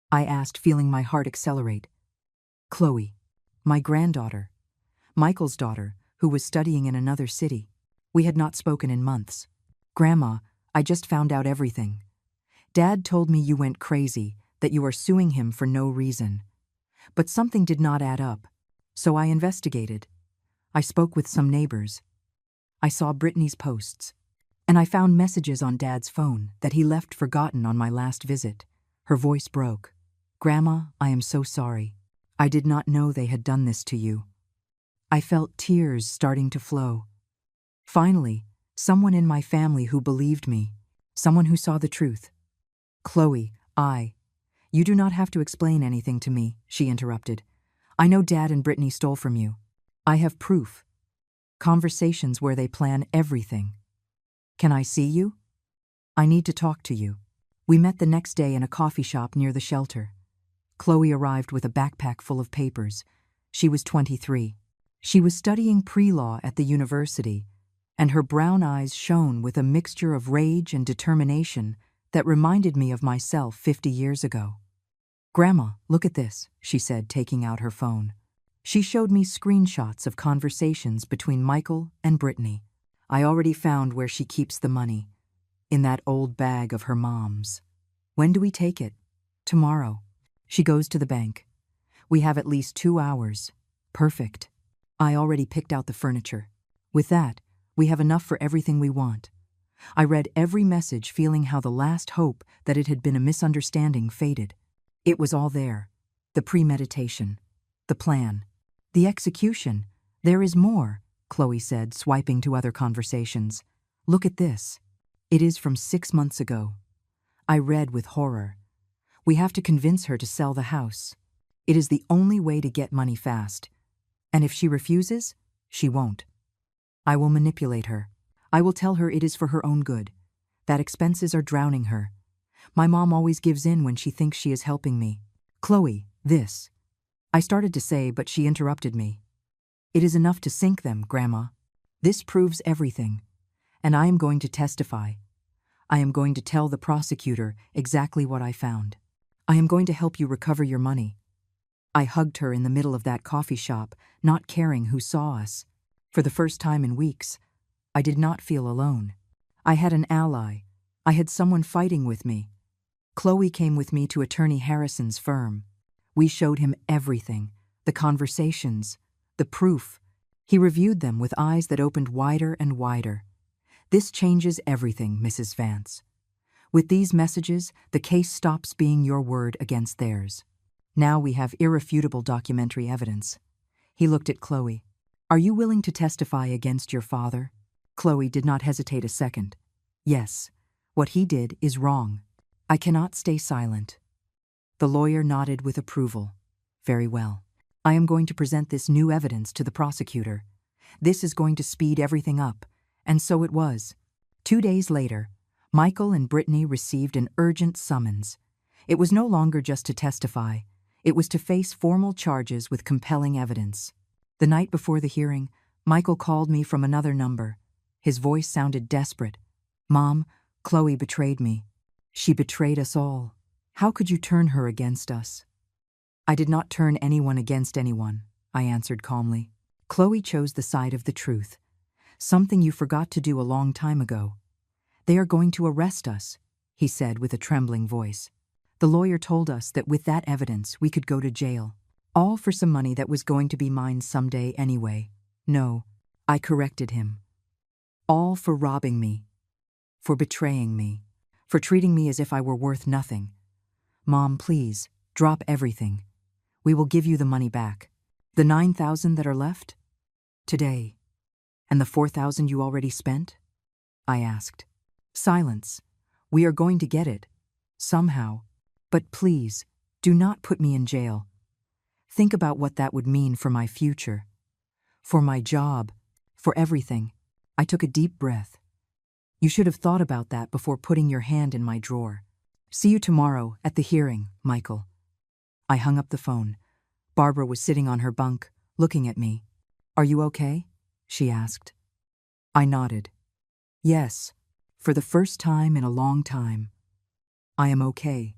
A: I asked, feeling my heart accelerate. "Chloe, my granddaughter. Michael's daughter, who was studying in another city. We had not spoken in months. Grandma, I just found out everything. Dad told me you went crazy, that you are suing him for no reason. But something did not add up, so I investigated. I spoke with some neighbors. I saw Brittany's posts, and I found messages on Dad's phone that he left forgotten on my last visit." Her voice broke. "Grandma, I am so sorry. I did not know they had done this to you." I felt tears starting to flow. Finally, someone in my family who believed me, someone who saw the truth. "Chloe, You do not have to explain anything to me," she interrupted. "I know Dad and Brittany stole from you. I have proof. Conversations where they plan everything. Can I see you? I need to talk to you." We met the next day in a coffee shop near the shelter. Chloe arrived with a backpack full of papers. She was 23. She was studying pre-law at the university, and her brown eyes shone with a mixture of rage and determination that reminded me of myself 50 years ago. "Grandma, look at this," she said, taking out her phone. She showed me screenshots of conversations between Michael and Brittany. "I already found where she keeps the money. In that old bag of her mom's." "When do we take it?" "Tomorrow." She goes to the bank. "We have at least 2 hours." "Perfect. I already picked out the furniture. With that, we have enough for everything we want." I read every message, feeling how the last hope that it had been a misunderstanding faded. It was all there. The premeditation. The plan. The execution. "There is more," Chloe said, swiping to other conversations. "Look at this. It is from 6 months ago." I read with horror. "We have to convince her to sell the house. It is the only way to get money fast. And if she refuses, she won't. I will manipulate her. I will tell her it is for her own good, that expenses are drowning her. My mom always gives in when she thinks she is helping me. Chloe, this." I started to say, but she interrupted me. "It is enough to sink them, Grandma. This proves everything. And I am going to testify. I am going to tell the prosecutor exactly what I found. I am going to help you recover your money." I hugged her in the middle of that coffee shop, not caring who saw us. For the first time in weeks, I did not feel alone. I had an ally. I had someone fighting with me. Chloe came with me to Attorney Harrison's firm. We showed him everything, the conversations, the proof. He reviewed them with eyes that opened wider and wider. "This changes everything, Mrs. Vance. With these messages, the case stops being your word against theirs. Now we have irrefutable documentary evidence." He looked at Chloe. "Are you willing to testify against your father?" Chloe did not hesitate a second. "Yes. What he did is wrong. I cannot stay silent." The lawyer nodded with approval. "Very well. I am going to present this new evidence to the prosecutor. This is going to speed everything up." And so it was. 2 days later, Michael and Brittany received an urgent summons. It was no longer just to testify. It was to face formal charges with compelling evidence. The night before the hearing, Michael called me from another number. His voice sounded desperate. "Mom, Chloe betrayed me. She betrayed us all. How could you turn her against us?" "I did not turn anyone against anyone," I answered calmly. "Chloe chose the side of the truth. Something you forgot to do a long time ago." "They are going to arrest us," he said with a trembling voice. "The lawyer told us that with that evidence we could go to jail. All for some money that was going to be mine someday anyway." "No," I corrected him. "All for robbing me. For betraying me. For treating me as if I were worth nothing. Mom, please, drop everything. We will give you the money back. The 9,000 that are left? Today. And the 4,000 you already spent?" I asked. "Silence. We are going to get it. Somehow. But please, do not put me in jail. Think about what that would mean for my future. For my job. For everything." I took a deep breath. "You should have thought about that before putting your hand in my drawer. See you tomorrow at the hearing, Michael." I hung up the phone. Barbara was sitting on her bunk, looking at me. "Are you okay?" she asked. I nodded. "Yes, for the first time in a long time. I am okay."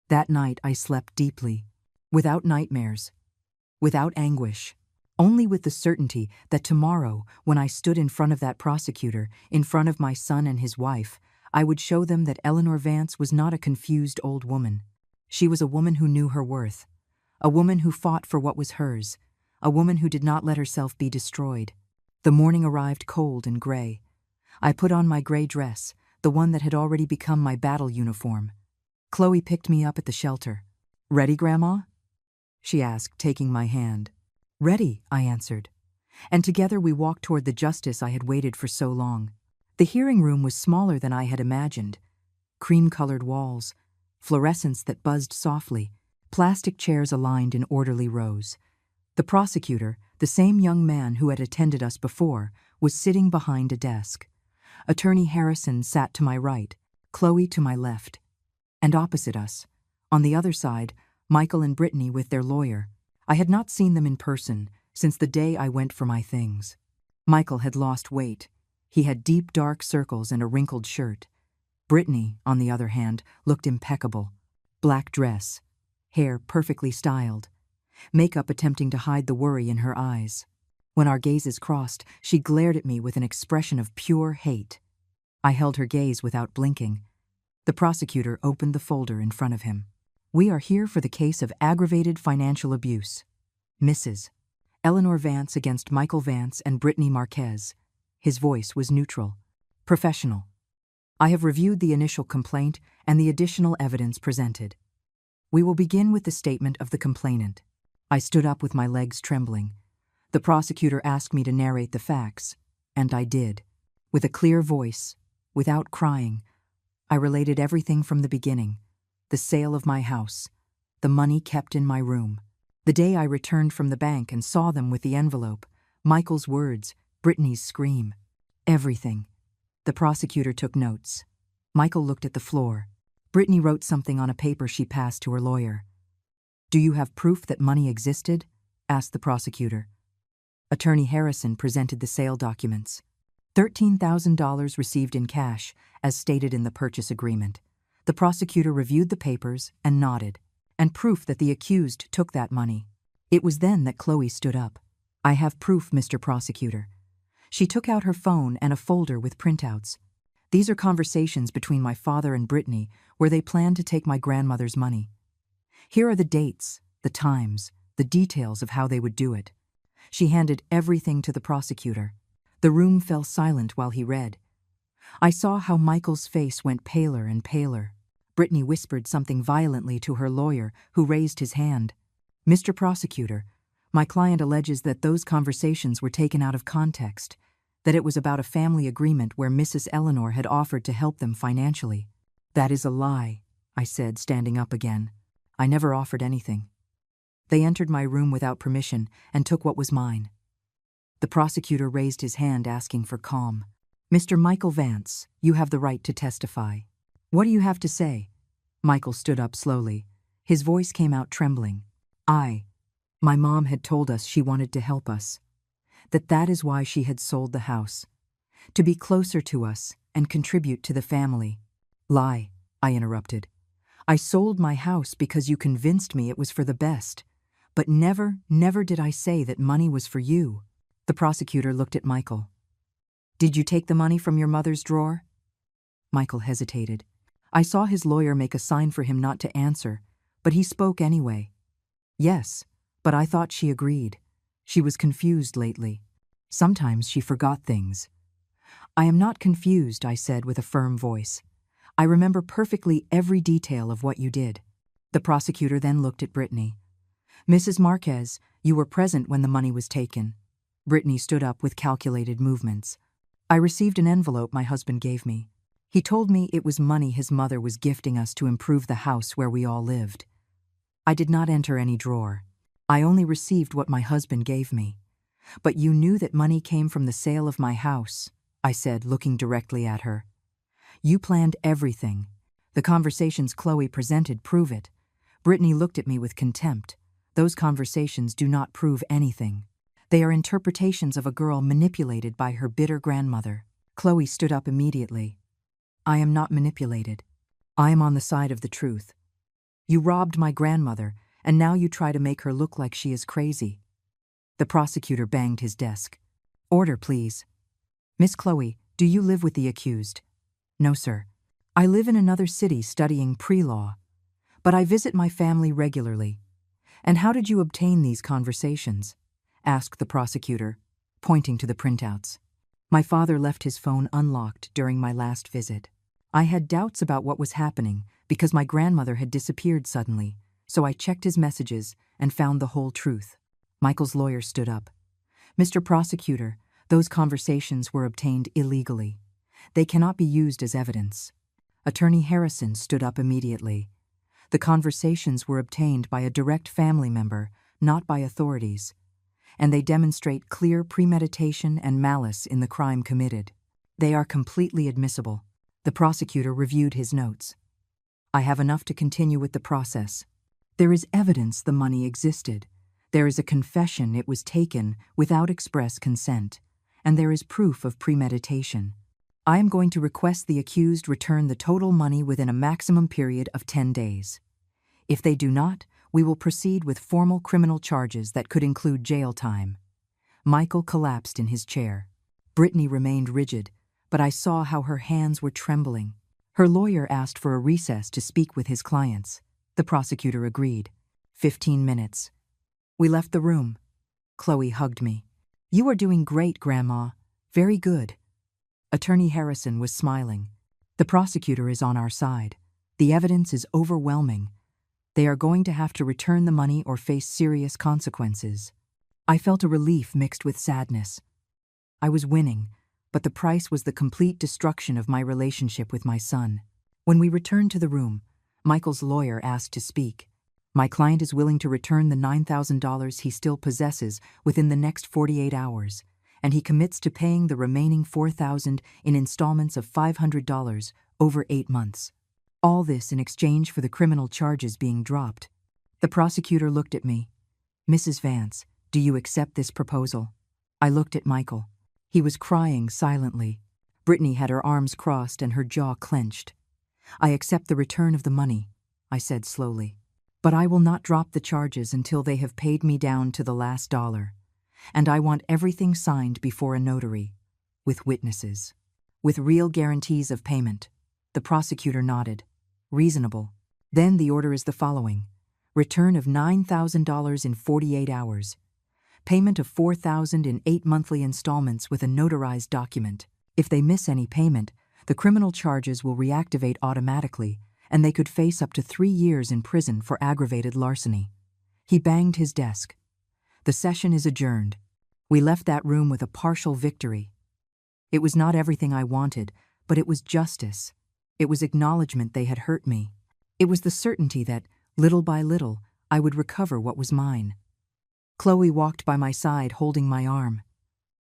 A: That night I slept deeply, without nightmares, without anguish, only with the certainty that tomorrow, when I stood in front of that prosecutor, in front of my son and his wife, I would show them that Eleanor Vance was not a confused old woman. She was a woman who knew her worth, a woman who fought for what was hers, a woman who did not let herself be destroyed. The morning arrived cold and gray. I put on my gray dress, the one that had already become my battle uniform. Chloe picked me up at the shelter. "Ready, Grandma?" she asked, taking my hand. "Ready," I answered. And together we walked toward the justice I had waited for so long. The hearing room was smaller than I had imagined. Cream-colored walls, fluorescents that buzzed softly, plastic chairs aligned in orderly rows. The prosecutor, the same young man who had attended us before, was sitting behind a desk. Attorney Harrison sat to my right, Chloe to my left. And opposite us, on the other side, Michael and Brittany with their lawyer. I had not seen them in person since the day I went for my things. Michael had lost weight. He had deep dark circles and a wrinkled shirt. Brittany, on the other hand, looked impeccable. Black dress, hair perfectly styled, makeup attempting to hide the worry in her eyes. When our gazes crossed, she glared at me with an expression of pure hate. I held her gaze without blinking. The prosecutor opened the folder in front of him. "We are here for the case of aggravated financial abuse. Mrs. Eleanor Vance against Michael Vance and Brittany Marquez." His voice was neutral, professional. "I have reviewed the initial complaint and the additional evidence presented. We will begin with the statement of the complainant." I stood up with my legs trembling. The prosecutor asked me to narrate the facts, and I did. With a clear voice, without crying, I related everything from the beginning: the sale of my house, the money kept in my room, the day I returned from the bank and saw them with the envelope, Michael's words, Brittany's scream. Everything. The prosecutor took notes. Michael looked at the floor. Brittany wrote something on a paper she passed to her lawyer. "Do you have proof that money existed?" asked the prosecutor. Attorney Harrison presented the sale documents. $13,000 received in cash, as stated in the purchase agreement. The prosecutor reviewed the papers and nodded, and proof that the accused took that money. It was then that Chloe stood up. "I have proof, Mr. Prosecutor." She took out her phone and a folder with printouts. "These are conversations between my father and Brittany where they planned to take my grandmother's money. Here are the dates, the times, the details of how they would do it." She handed everything to the prosecutor. The room fell silent while he read. I saw how Michael's face went paler and paler. Brittany whispered something violently to her lawyer, who raised his hand. "Mr. Prosecutor, my client alleges that those conversations were taken out of context, that it was about a family agreement where Mrs. Eleanor had offered to help them financially." "That is a lie," I said, standing up again. "I never offered anything. They entered my room without permission and took what was mine." The prosecutor raised his hand, asking for calm. "Mr. Michael Vance, you have the right to testify. What do you have to say?" Michael stood up slowly. His voice came out trembling. My mom had told us she wanted to help us, that is why she had sold the house, to be closer to us and contribute to the family." "Lie," I interrupted. "I sold my house because you convinced me it was for the best. But never did I say that money was for you." The prosecutor looked at Michael. "Did you take the money from your mother's drawer?" Michael hesitated. I saw his lawyer make a sign for him not to answer, but he spoke anyway. "Yes, but I thought she agreed. She was confused lately. Sometimes she forgot things." "I am not confused," I said with a firm voice. "I remember perfectly every detail of what you did." The prosecutor then looked at Brittany. "Mrs. Marquez, you were present when the money was taken." Brittany stood up with calculated movements. "I received an envelope my husband gave me. He told me it was money his mother was gifting us to improve the house where we all lived. I did not enter any drawer. I only received what my husband gave me." "But you knew that money came from the sale of my house," I said, looking directly at her. "You planned everything. The conversations Chloe presented prove it." Brittany looked at me with contempt. "Those conversations do not prove anything. They are interpretations of a girl manipulated by her bitter grandmother." Chloe stood up immediately. "I am not manipulated. I am on the side of the truth. You robbed my grandmother, and now you try to make her look like she is crazy." The prosecutor banged his desk. "Order, please. Miss Chloe, do you live with the accused?" "No, sir. I live in another city studying pre-law, but I visit my family regularly." "And how did you obtain these conversations?" asked the prosecutor, pointing to the printouts. "My father left his phone unlocked during my last visit. I had doubts about what was happening because my grandmother had disappeared suddenly, so I checked his messages and found the whole truth." Michael's lawyer stood up. "Mr. Prosecutor, those conversations were obtained illegally. They cannot be used as evidence." Attorney Harrison stood up immediately. "The conversations were obtained by a direct family member, not by authorities, and they demonstrate clear premeditation and malice in the crime committed. They are completely admissible." The prosecutor reviewed his notes. "I have enough to continue with the process. There is evidence the money existed. There is a confession it was taken without express consent, and there is proof of premeditation. I am going to request the accused return the total money within a maximum period of 10 days. If they do not, we will proceed with formal criminal charges that could include jail time." Michael collapsed in his chair. Brittany remained rigid, but I saw how her hands were trembling. Her lawyer asked for a recess to speak with his clients. The prosecutor agreed. 15 minutes. We left the room. Chloe hugged me. "You are doing great, Grandma. Very good." Attorney Harrison was smiling. "The prosecutor is on our side. The evidence is overwhelming. They are going to have to return the money or face serious consequences." I felt a relief mixed with sadness. I was winning, but the price was the complete destruction of my relationship with my son. When we returned to the room, Michael's lawyer asked to speak. "My client is willing to return the $9,000 he still possesses within the next 48 hours, and he commits to paying the remaining $4,000 in installments of $500 over 8 months. All this in exchange for the criminal charges being dropped." The prosecutor looked at me. "Mrs. Vance, do you accept this proposal?" I looked at Michael. He was crying silently. Brittany had her arms crossed and her jaw clenched. "I accept the return of the money," I said slowly. "But I will not drop the charges until they have paid me down to the last dollar. And I want everything signed before a notary, with witnesses, with real guarantees of payment." The prosecutor nodded. "Reasonable. Then the order is the following: return of $9,000 in 48 hours. Payment of $4,000 in 8 monthly installments with a notarized document. If they miss any payment, the criminal charges will reactivate automatically, and they could face up to 3 years in prison for aggravated larceny." He banged his desk. "The session is adjourned." We left that room with a partial victory. It was not everything I wanted, but it was justice. It was acknowledgement they had hurt me. It was the certainty that, little by little, I would recover what was mine. Chloe walked by my side holding my arm.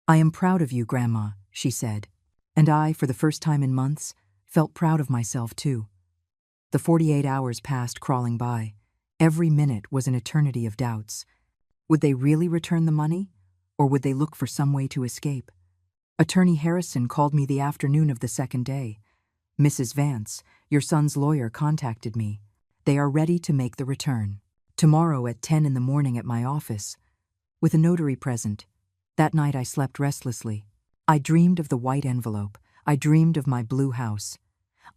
A: "I am proud of you, Grandma," she said. And I, for the first time in months, felt proud of myself too. The 48 hours passed crawling by. Every minute was an eternity of doubts. Would they really return the money, or would they look for some way to escape? Attorney Harrison called me the afternoon of the second day. "Mrs. Vance, your son's lawyer contacted me. They are ready to make the return. Tomorrow at 10 in the morning at my office, with a notary present." That night I slept restlessly. I dreamed of the white envelope. I dreamed of my blue house.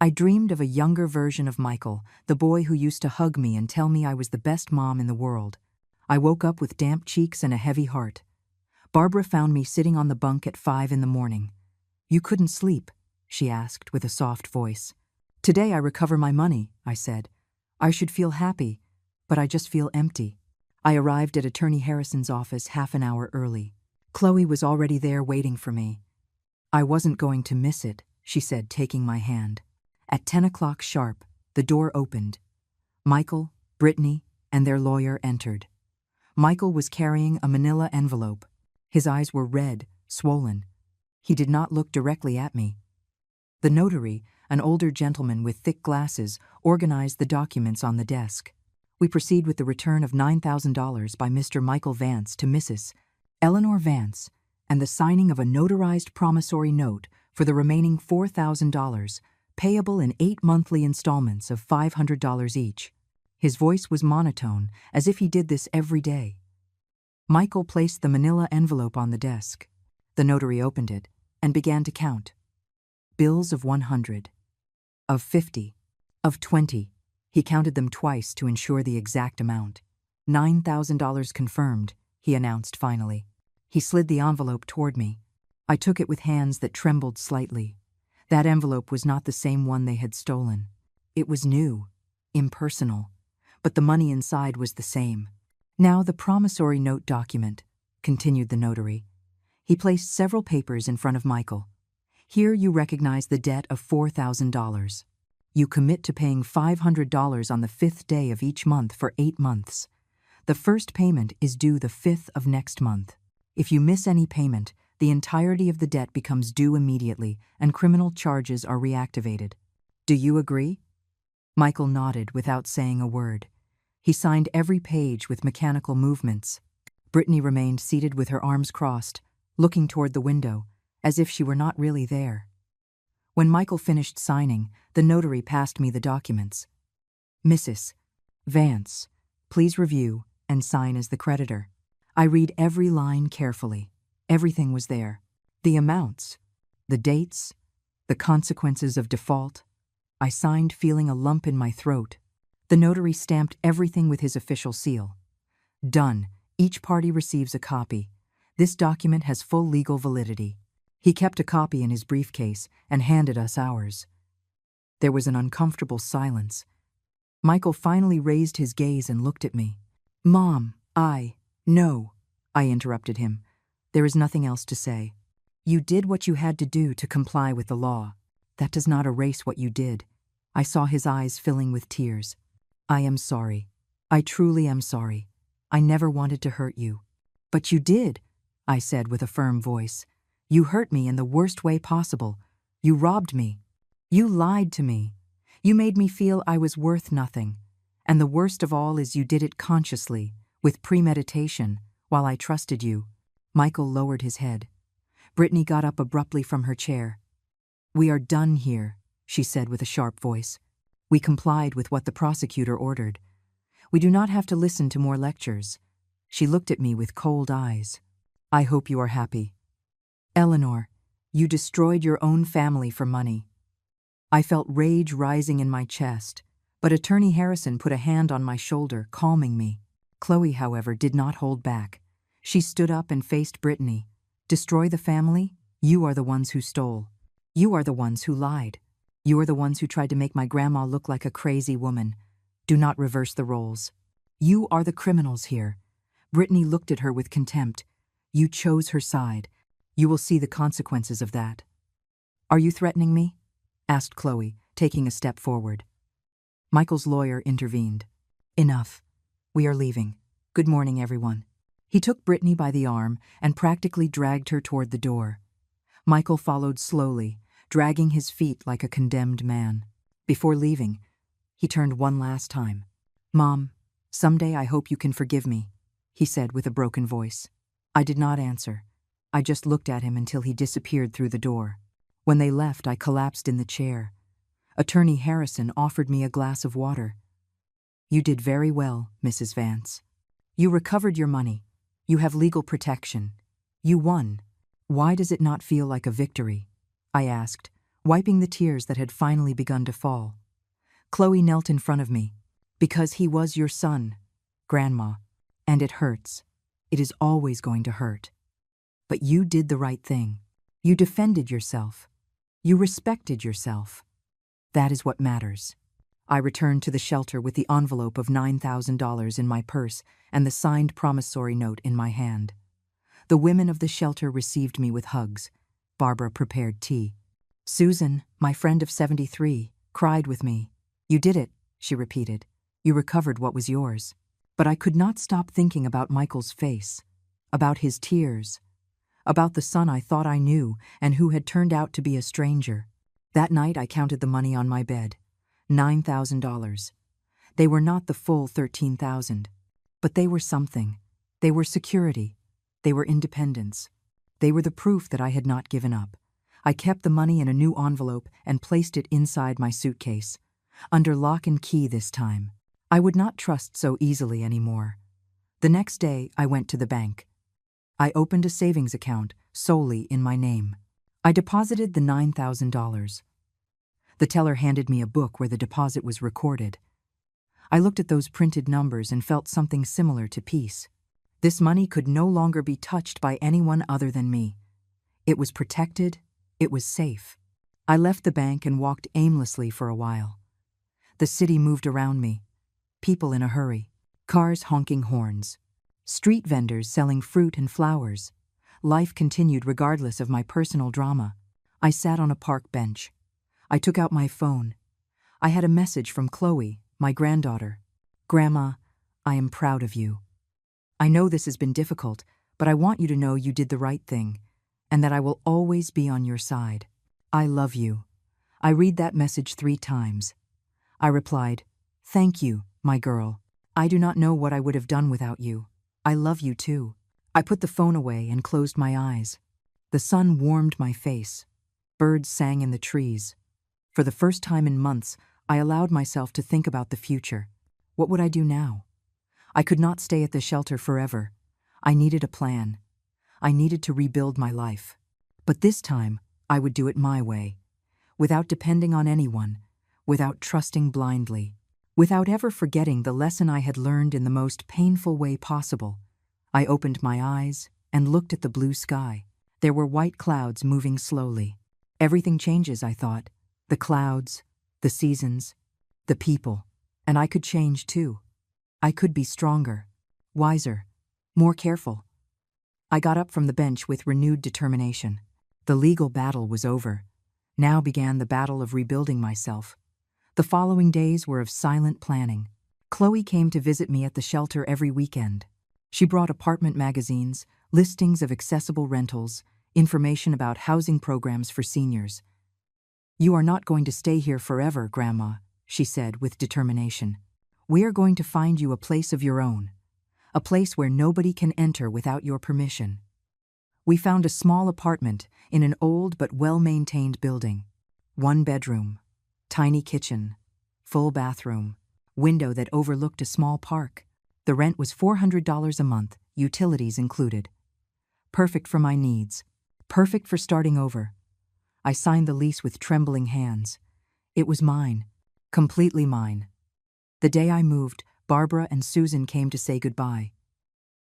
A: I dreamed of a younger version of Michael, the boy who used to hug me and tell me I was the best mom in the world. I woke up with damp cheeks and a heavy heart. Barbara found me sitting on the bunk at 5 in the morning. "You couldn't sleep?" she asked with a soft voice. "Today I recover my money," I said. "I should feel happy, but I just feel empty." I arrived at Attorney Harrison's office half an hour early. Chloe was already there waiting for me. "I wasn't going to miss it," she said, taking my hand. At 10 o'clock sharp, the door opened. Michael, Brittany, and their lawyer entered. Michael was carrying a manila envelope. His eyes were red, swollen. He did not look directly at me. The notary, an older gentleman with thick glasses, organized the documents on the desk. We proceed with the return of $9,000 by Mr. Michael Vance to Mrs. Eleanor Vance, and the signing of a notarized promissory note for the remaining $4,000, payable in 8 monthly installments of $500 each. His voice was monotone, as if he did this every day. Michael placed the manila envelope on the desk. The notary opened it and began to count. Bills of 100, of 50, of 20. He counted them twice to ensure the exact amount. $9,000 confirmed, he announced finally. He slid the envelope toward me. I took it with hands that trembled slightly. That envelope was not the same one they had stolen. It was new, impersonal, but the money inside was the same. "Now the promissory note document," continued the notary. He placed several papers in front of Michael. "Here you recognize the debt of $4,000. You commit to paying $500 on the 5th day of each month for 8 months. The first payment is due the 5th of next month. If you miss any payment, the entirety of the debt becomes due immediately and criminal charges are reactivated. Do you agree?" Michael nodded without saying a word. He signed every page with mechanical movements. Brittany remained seated with her arms crossed, looking toward the window, as if she were not really there. When Michael finished signing, the notary passed me the documents. Mrs. Vance, please review and sign as the creditor. I read every line carefully. Everything was there. The amounts, the dates, the consequences of default. I signed feeling a lump in my throat. The notary stamped everything with his official seal. Done. Each party receives a copy. This document has full legal validity. He kept a copy in his briefcase and handed us ours. There was an uncomfortable silence. Michael finally raised his gaze and looked at me. Mom, no, I interrupted him. There is nothing else to say. You did what you had to do to comply with the law. That does not erase what you did. I saw his eyes filling with tears. I am sorry. I truly am sorry. I never wanted to hurt you. But you did, I said with a firm voice. You hurt me in the worst way possible. You robbed me. You lied to me. You made me feel I was worth nothing. And the worst of all is you did it consciously, with premeditation, while I trusted you. Michael lowered his head. Brittany got up abruptly from her chair. We are done here, she said with a sharp voice. We complied with what the prosecutor ordered. We do not have to listen to more lectures. She looked at me with cold eyes. I hope you are happy. Eleanor, you destroyed your own family for money. I felt rage rising in my chest, but Attorney Harrison put a hand on my shoulder, calming me. Chloe, however, did not hold back. She stood up and faced Brittany. Destroy the family? You are the ones who stole. You are the ones who lied. You are the ones who tried to make my grandma look like a crazy woman. Do not reverse the roles. You are the criminals here. Brittany looked at her with contempt. You chose her side. You will see the consequences of that. Are you threatening me? Asked Chloe, taking a step forward. Michael's lawyer intervened. Enough. We are leaving. Good morning, everyone. He took Brittany by the arm and practically dragged her toward the door. Michael followed slowly, dragging his feet like a condemned man. Before leaving, he turned one last time. Mom, someday I hope you can forgive me, he said with a broken voice. I did not answer. I just looked at him until he disappeared through the door. When they left, I collapsed in the chair. Attorney Harrison offered me a glass of water. You did very well, Mrs. Vance. You recovered your money. You have legal protection. You won. Why does it not feel like a victory? I asked, wiping the tears that had finally begun to fall. Chloe knelt in front of me. Because he was your son, Grandma, and it hurts. It is always going to hurt. But you did the right thing. You defended yourself. You respected yourself. That is what matters. I returned to the shelter with the envelope of $9,000 in my purse and the signed promissory note in my hand. The women of the shelter received me with hugs. Barbara prepared tea. Susan, my friend of 73, cried with me. You did it, she repeated. You recovered what was yours. But I could not stop thinking about Michael's face, about his tears, about the son I thought I knew and who had turned out to be a stranger. That night I counted the money on my bed. $9,000. They were not the full $13,000, but they were something. They were security. They were independence. They were the proof that I had not given up. I kept the money in a new envelope and placed it inside my suitcase. Under lock and key this time. I would not trust so easily anymore. The next day, I went to the bank. I opened a savings account solely in my name. I deposited the $9,000. The teller handed me a book where the deposit was recorded. I looked at those printed numbers and felt something similar to peace. This money could no longer be touched by anyone other than me. It was protected. It was safe. I left the bank and walked aimlessly for a while. The city moved around me. People in a hurry. Cars honking horns. Street vendors selling fruit and flowers. Life continued regardless of my personal drama. I sat on a park bench. I took out my phone. I had a message from Chloe, my granddaughter. Grandma, I am proud of you. I know this has been difficult, but I want you to know you did the right thing, and that I will always be on your side. I love you. I read that message 3 times. I replied, Thank you, my girl. I do not know what I would have done without you. I love you too. I put the phone away and closed my eyes. The sun warmed my face. Birds sang in the trees. For the first time in months, I allowed myself to think about the future. What would I do now? I could not stay at the shelter forever. I needed a plan. I needed to rebuild my life. But this time, I would do it my way, without depending on anyone, without trusting blindly, without ever forgetting the lesson I had learned in the most painful way possible. I opened my eyes and looked at the blue sky. There were white clouds moving slowly. Everything changes, I thought. The clouds, the seasons, the people. And I could change too. I could be stronger, wiser, more careful. I got up from the bench with renewed determination. The legal battle was over. Now began the battle of rebuilding myself. The following days were of silent planning. Chloe came to visit me at the shelter every weekend. She brought apartment magazines, listings of accessible rentals, information about housing programs for seniors. "You are not going to stay here forever, Grandma," she said with determination. "We are going to find you a place of your own, a place where nobody can enter without your permission." We found a small apartment in an old but well-maintained building. 1 bedroom, tiny kitchen, full bathroom, window that overlooked a small park. The rent was $400 a month, utilities included. Perfect for my needs, perfect for starting over. I signed the lease with trembling hands. It was mine, completely mine. The day I moved, Barbara and Susan came to say goodbye.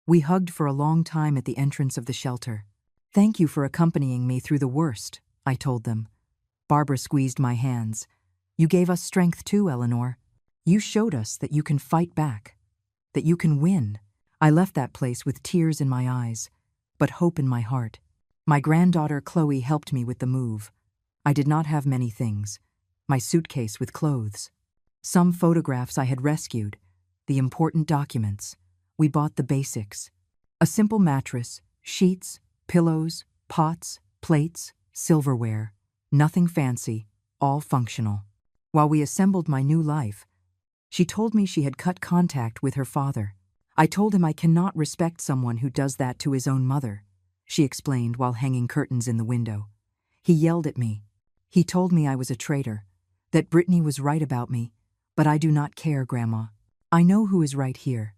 A: We hugged for a long time at the entrance of the shelter. "Thank you for accompanying me through the worst," I told them. Barbara squeezed my hands. "You gave us strength too, Eleanor. You showed us that you can fight back, that you can win." I left that place with tears in my eyes, but hope in my heart. My granddaughter Chloe helped me with the move. I did not have many things. My suitcase with clothes. Some photographs I had rescued. The important documents. We bought the basics. A simple mattress, sheets, pillows, pots, plates, silverware. Nothing fancy, all functional. While we assembled my new life, she told me she had cut contact with her father. I told him I cannot respect someone who does that to his own mother, she explained while hanging curtains in the window. He yelled at me. He told me I was a traitor, that Brittany was right about me, but I do not care, Grandma. I know who is right here.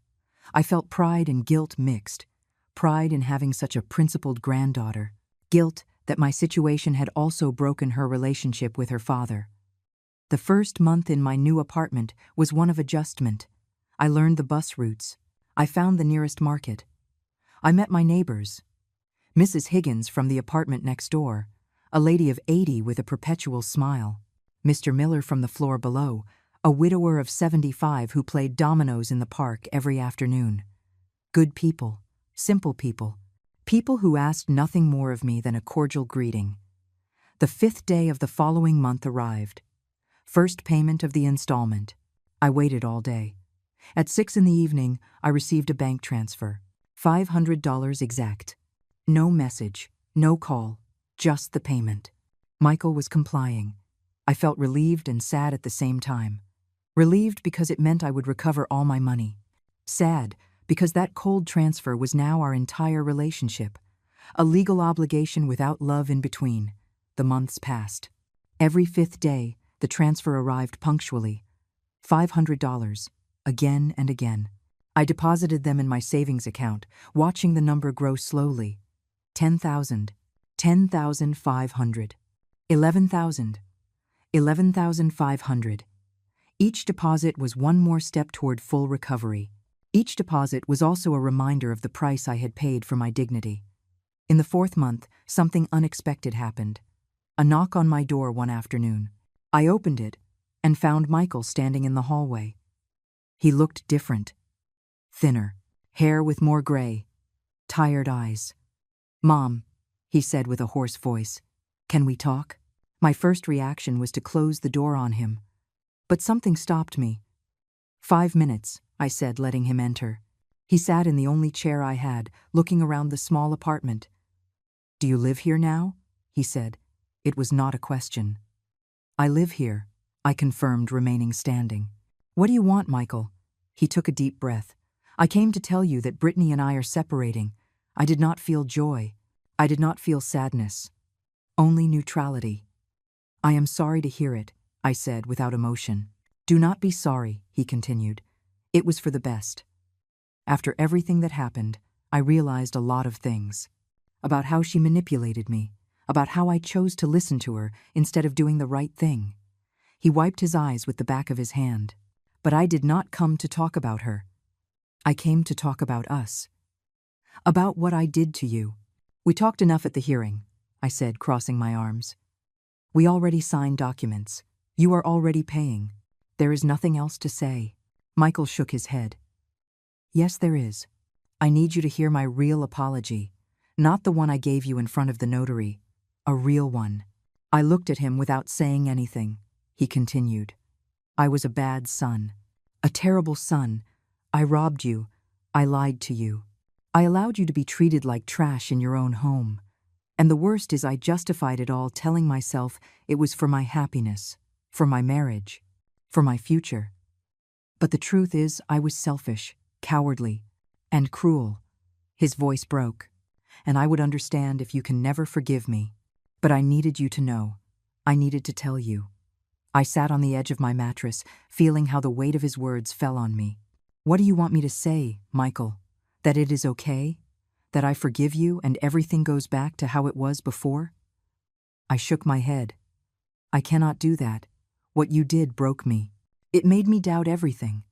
A: I felt pride and guilt mixed. Pride in having such a principled granddaughter. Guilt that my situation had also broken her relationship with her father. The first month in my new apartment was one of adjustment. I learned the bus routes. I found the nearest market. I met my neighbors. Mrs. Higgins from the apartment next door, a lady of 80 with a perpetual smile. Mr. Miller from the floor below, a widower of 75 who played dominoes in the park every afternoon. Good people, simple people, people who asked nothing more of me than a cordial greeting. The 5th day of the following month arrived. First payment of the installment. I waited all day. At 6 in the evening, I received a bank transfer. $500 exact. No message, no call, just the payment. Michael was complying. I felt relieved and sad at the same time. Relieved because it meant I would recover all my money. Sad because that cold transfer was now our entire relationship. A legal obligation without love in between. The months passed. Every 5th day, the transfer arrived punctually. $500. Again and again. I deposited them in my savings account, watching the number grow slowly. 10,000, 10,500, 11,000, 11,500. Each deposit was one more step toward full recovery. Each deposit was also a reminder of the price I had paid for my dignity. In the 4th month, something unexpected happened. A knock on my door one afternoon. I opened it and found Michael standing in the hallway. He looked different. Thinner, hair with more gray, tired eyes. "Mom," he said with a hoarse voice, "can we talk?" My first reaction was to close the door on him. But something stopped me. "5 minutes," I said, letting him enter. He sat in the only chair I had, looking around the small apartment. "Do you live here now?" he said. It was not a question. "I live here," I confirmed, remaining standing. "What do you want, Michael?" He took a deep breath. "I came to tell you that Brittany and I are separating. I did not feel joy. I did not feel sadness. Only neutrality." I am sorry to hear it, I said without emotion. Do not be sorry, he continued. It was for the best. After everything that happened, I realized a lot of things. About how she manipulated me, about how I chose to listen to her instead of doing the right thing. He wiped his eyes with the back of his hand. But I did not come to talk about her. I came to talk about us. About what I did to you. We talked enough at the hearing, I said, crossing my arms. We already signed documents. You are already paying. There is nothing else to say. Michael shook his head. Yes, there is. I need you to hear my real apology, not the one I gave you in front of the notary. A real one. I looked at him without saying anything. He continued. I was a bad son. A terrible son. I robbed you. I lied to you. I allowed you to be treated like trash in your own home. And the worst is I justified it all, telling myself it was for my happiness, for my marriage, for my future. But the truth is I was selfish, cowardly, and cruel. His voice broke. And I would understand if you can never forgive me. But I needed you to know. I needed to tell you. I sat on the edge of my mattress, feeling how the weight of his words fell on me. What do you want me to say, Michael? That it is okay? That I forgive you and everything goes back to how it was before? I shook my head. I cannot do that. What you did broke me. It made me doubt everything.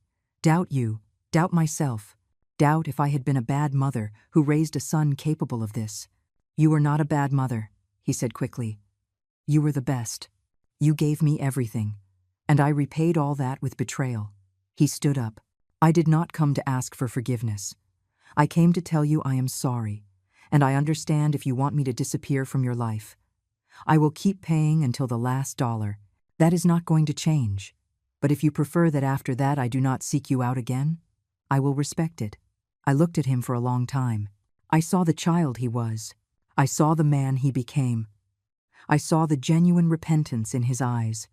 A: Doubt you, doubt myself, doubt if I had been a bad mother who raised a son capable of this. You were not a bad mother, he said quickly. You were the best. You gave me everything, and I repaid all that with betrayal. He stood up. I did not come to ask for forgiveness. I came to tell you I am sorry, and I understand if you want me to disappear from your life. I will keep paying until the last dollar. That is not going to change. But if you prefer that after that I do not seek you out again, I will respect it. I looked at him for a long time. I saw the child he was. I saw the man he became. I saw the genuine repentance in his eyes.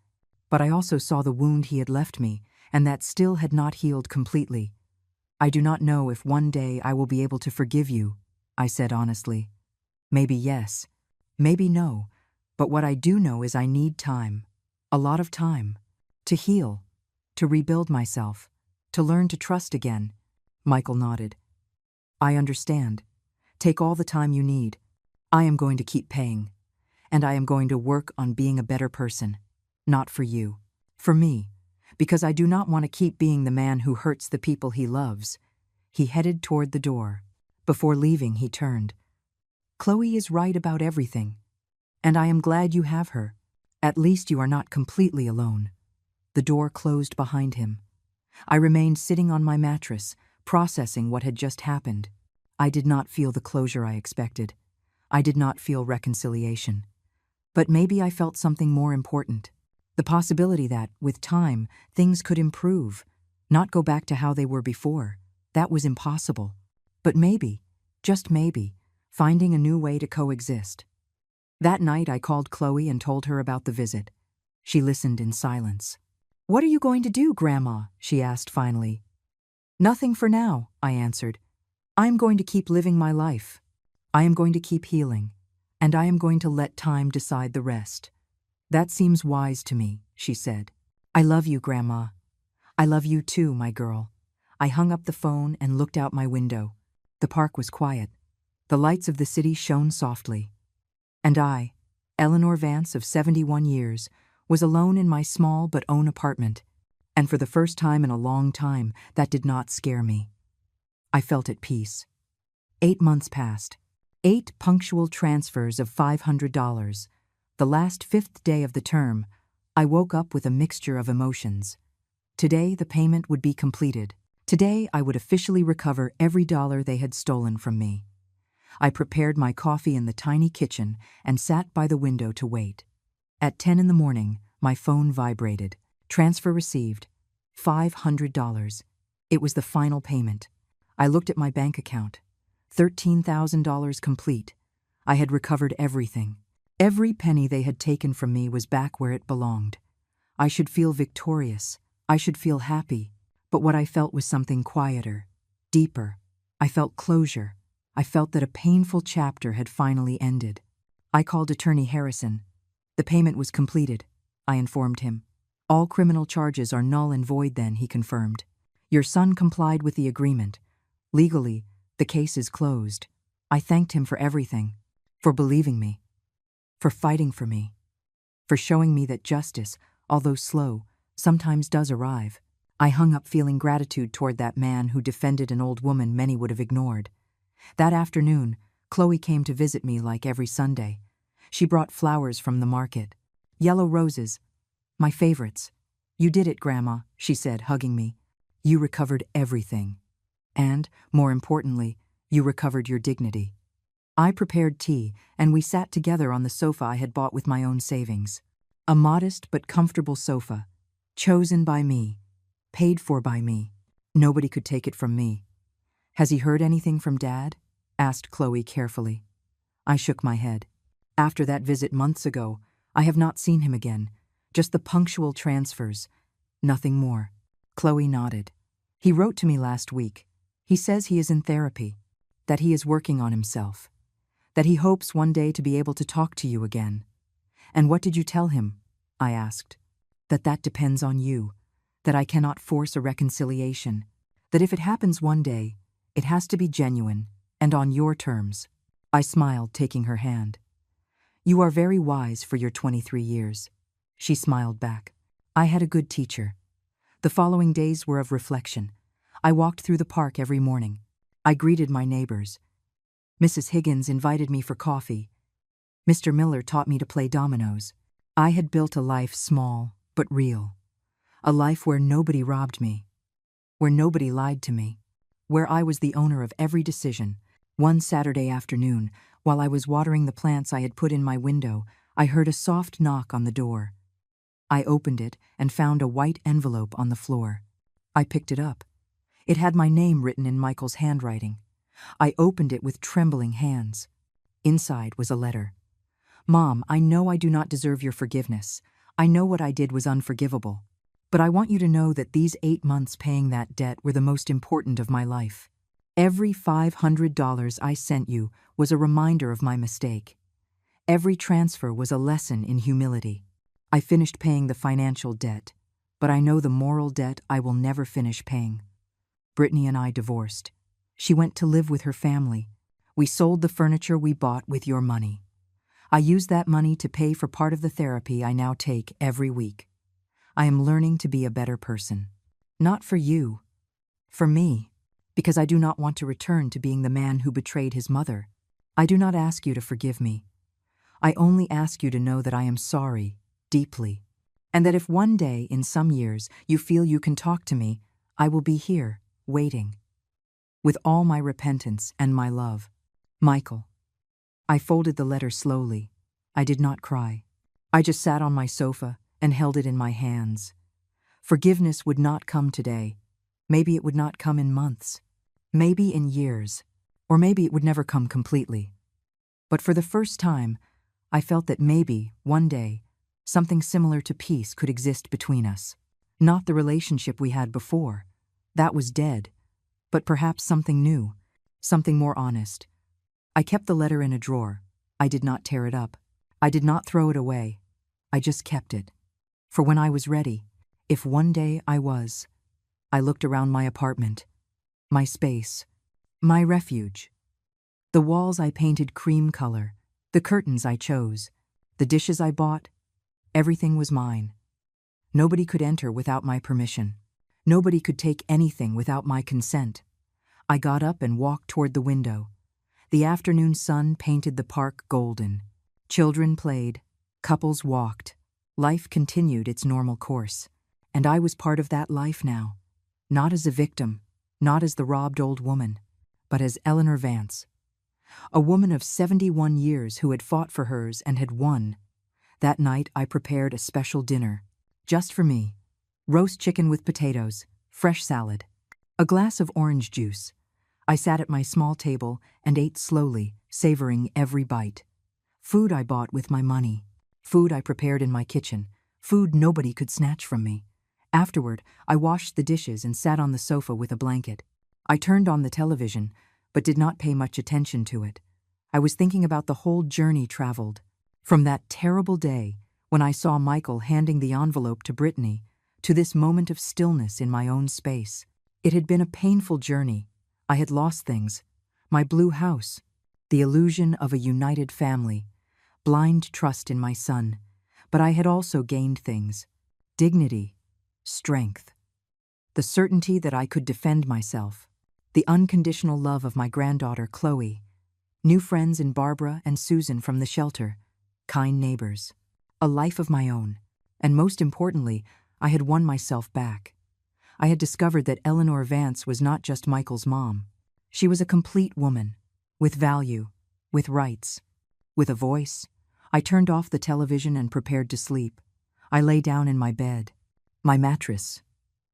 A: But I also saw the wound he had left me, and that still had not healed completely. I do not know if one day I will be able to forgive you, I said honestly. Maybe yes, maybe no, but what I do know is I need time, a lot of time, to heal, to rebuild myself, to learn to trust again. Michael nodded. I understand. Take all the time you need. I am going to keep paying. And I am going to work on being a better person. Not for you. For me. Because I do not want to keep being the man who hurts the people he loves. He headed toward the door. Before leaving, he turned. Chloe is right about everything. And I am glad you have her. At least you are not completely alone. The door closed behind him. I remained sitting on my mattress, processing what had just happened. I did not feel the closure I expected. I did not feel reconciliation. But maybe I felt something more important. The possibility that, with time, things could improve, not go back to how they were before. That was impossible. But maybe, just maybe, finding a new way to coexist. That night I called Chloe and told her about the visit. She listened in silence. What are you going to do, Grandma? She asked finally. Nothing for now, I answered. I am going to keep living my life. I am going to keep healing. And I am going to let time decide the rest. That seems wise to me, she said. I love you, Grandma. I love you too, my girl. I hung up the phone and looked out my window. The park was quiet. The lights of the city shone softly. And I, Eleanor Vance of 71 years, was alone in my small but own apartment. And for the first time in a long time, that did not scare me. I felt at peace. 8 months passed. 8 punctual transfers of $500. The last 5th day of the term, I woke up with a mixture of emotions. Today, the payment would be completed. Today, I would officially recover every dollar they had stolen from me. I prepared my coffee in the tiny kitchen and sat by the window to wait. At 10 in the morning, my phone vibrated. Transfer received. $500. It was the final payment. I looked at my bank account. $13,000 complete. I had recovered everything. Every penny they had taken from me was back where it belonged. I should feel victorious. I should feel happy. But what I felt was something quieter, deeper. I felt closure. I felt that a painful chapter had finally ended. I called Attorney Harrison. The payment was completed, I informed him. All criminal charges are null and void then, he confirmed. Your son complied with the agreement. Legally, the case is closed. I thanked him for everything, for believing me, for fighting for me, for showing me that justice, although slow, sometimes does arrive. I hung up feeling gratitude toward that man who defended an old woman many would have ignored. That afternoon, Chloe came to visit me like every Sunday. She brought flowers from the market. Yellow roses, my favorites. You did it, Grandma, she said, hugging me. You recovered everything. And, more importantly, you recovered your dignity. I prepared tea, and we sat together on the sofa I had bought with my own savings. A modest but comfortable sofa, chosen by me, paid for by me. Nobody could take it from me. Has he heard anything from Dad? Asked Chloe carefully. I shook my head. After that visit months ago, I have not seen him again. Just the punctual transfers. Nothing more. Chloe nodded. He wrote to me last week. He says he is in therapy, that he is working on himself, that he hopes one day to be able to talk to you again. And what did you tell him? I asked. That depends on you, that I cannot force a reconciliation, that if it happens one day, it has to be genuine and on your terms. I smiled, taking her hand. You are very wise for your 23 years. She smiled back. I had a good teacher. The following days were of reflection. I walked through the park every morning. I greeted my neighbors. Mrs. Higgins invited me for coffee. Mr. Miller taught me to play dominoes. I had built a life small but real. A life where nobody robbed me, where nobody lied to me, where I was the owner of every decision. One Saturday afternoon, while I was watering the plants I had put in my window, I heard a soft knock on the door. I opened it and found a white envelope on the floor. I picked it up. It had my name written in Michael's handwriting. I opened it with trembling hands. Inside was a letter. Mom, I know I do not deserve your forgiveness. I know what I did was unforgivable. But I want you to know that these 8 months paying that debt were the most important of my life. Every $500 I sent you was a reminder of my mistake. Every transfer was a lesson in humility. I finished paying the financial debt, but I know the moral debt I will never finish paying. Brittany and I divorced. She went to live with her family. We sold the furniture we bought with your money. I used that money to pay for part of the therapy I now take every week. I am learning to be a better person. Not for you, for me, because I do not want to return to being the man who betrayed his mother. I do not ask you to forgive me. I only ask you to know that I am sorry, deeply, and that if one day, in some years, you feel you can talk to me, I will be here, waiting, with all my repentance and my love. Michael. I folded the letter slowly. I did not cry. I just sat on my sofa and held it in my hands. Forgiveness would not come today. Maybe it would not come in months. Maybe in years. Or maybe it would never come completely. But for the first time, I felt that maybe, one day, something similar to peace could exist between us. Not the relationship we had before. That was dead. But perhaps something new. Something more honest. I kept the letter in a drawer. I did not tear it up. I did not throw it away. I just kept it. For when I was ready, if one day I was, I looked around my apartment, my space, my refuge. The walls I painted cream color, the curtains I chose, the dishes I bought, everything was mine. Nobody could enter without my permission. Nobody could take anything without my consent. I got up and walked toward the window. The afternoon sun painted the park golden. Children played, couples walked. Life continued its normal course. And I was part of that life now. Not as a victim, not as the robbed old woman, but as Eleanor Vance. A woman of 71 years who had fought for hers and had won. That night I prepared a special dinner, just for me. Roast chicken with potatoes, fresh salad, a glass of orange juice. I sat at my small table and ate slowly, savoring every bite. Food I bought with my money. Food I prepared in my kitchen. Food nobody could snatch from me. Afterward, I washed the dishes and sat on the sofa with a blanket. I turned on the television, but did not pay much attention to it. I was thinking about the whole journey traveled. From that terrible day when I saw Michael handing the envelope to Brittany, to this moment of stillness in my own space. It had been a painful journey. I had lost things. My blue house, the illusion of a united family, blind trust in my son. But I had also gained things: dignity, strength, the certainty that I could defend myself, the unconditional love of my granddaughter Chloe, new friends in Barbara and Susan from the shelter, kind neighbors, a life of my own, and most importantly, I had won myself back. I had discovered that Eleanor Vance was not just Michael's mom. She was a complete woman, with value, with rights, with a voice. I turned off the television and prepared to sleep. I lay down in my bed, my mattress,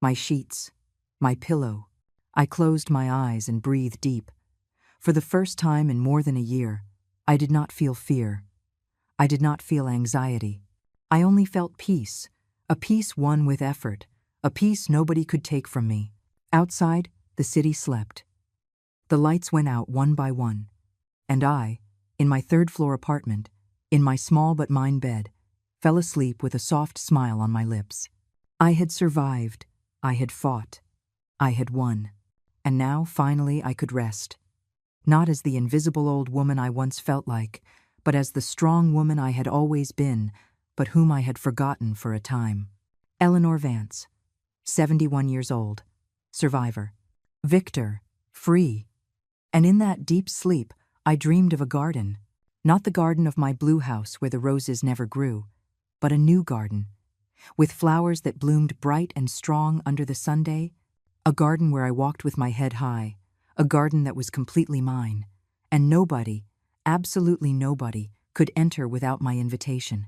A: my sheets, my pillow. I closed my eyes and breathed deep. For the first time in more than a year, I did not feel fear. I did not feel anxiety. I only felt peace, a peace won with effort, a peace nobody could take from me. Outside, the city slept. The lights went out one by one, and I, in my third-floor apartment, in my small but mine bed, fell asleep with a soft smile on my lips. I had survived. I had fought. I had won. And now, finally, I could rest. Not as the invisible old woman I once felt like, but as the strong woman I had always been, but whom I had forgotten for a time. Eleanor Vance, 71 years old, survivor. Victor, free. And in that deep sleep, I dreamed of a garden. Not the garden of my blue house where the roses never grew, but a new garden, with flowers that bloomed bright and strong under the sunday, a garden where I walked with my head high, a garden that was completely mine, and nobody, absolutely nobody, could enter without my invitation.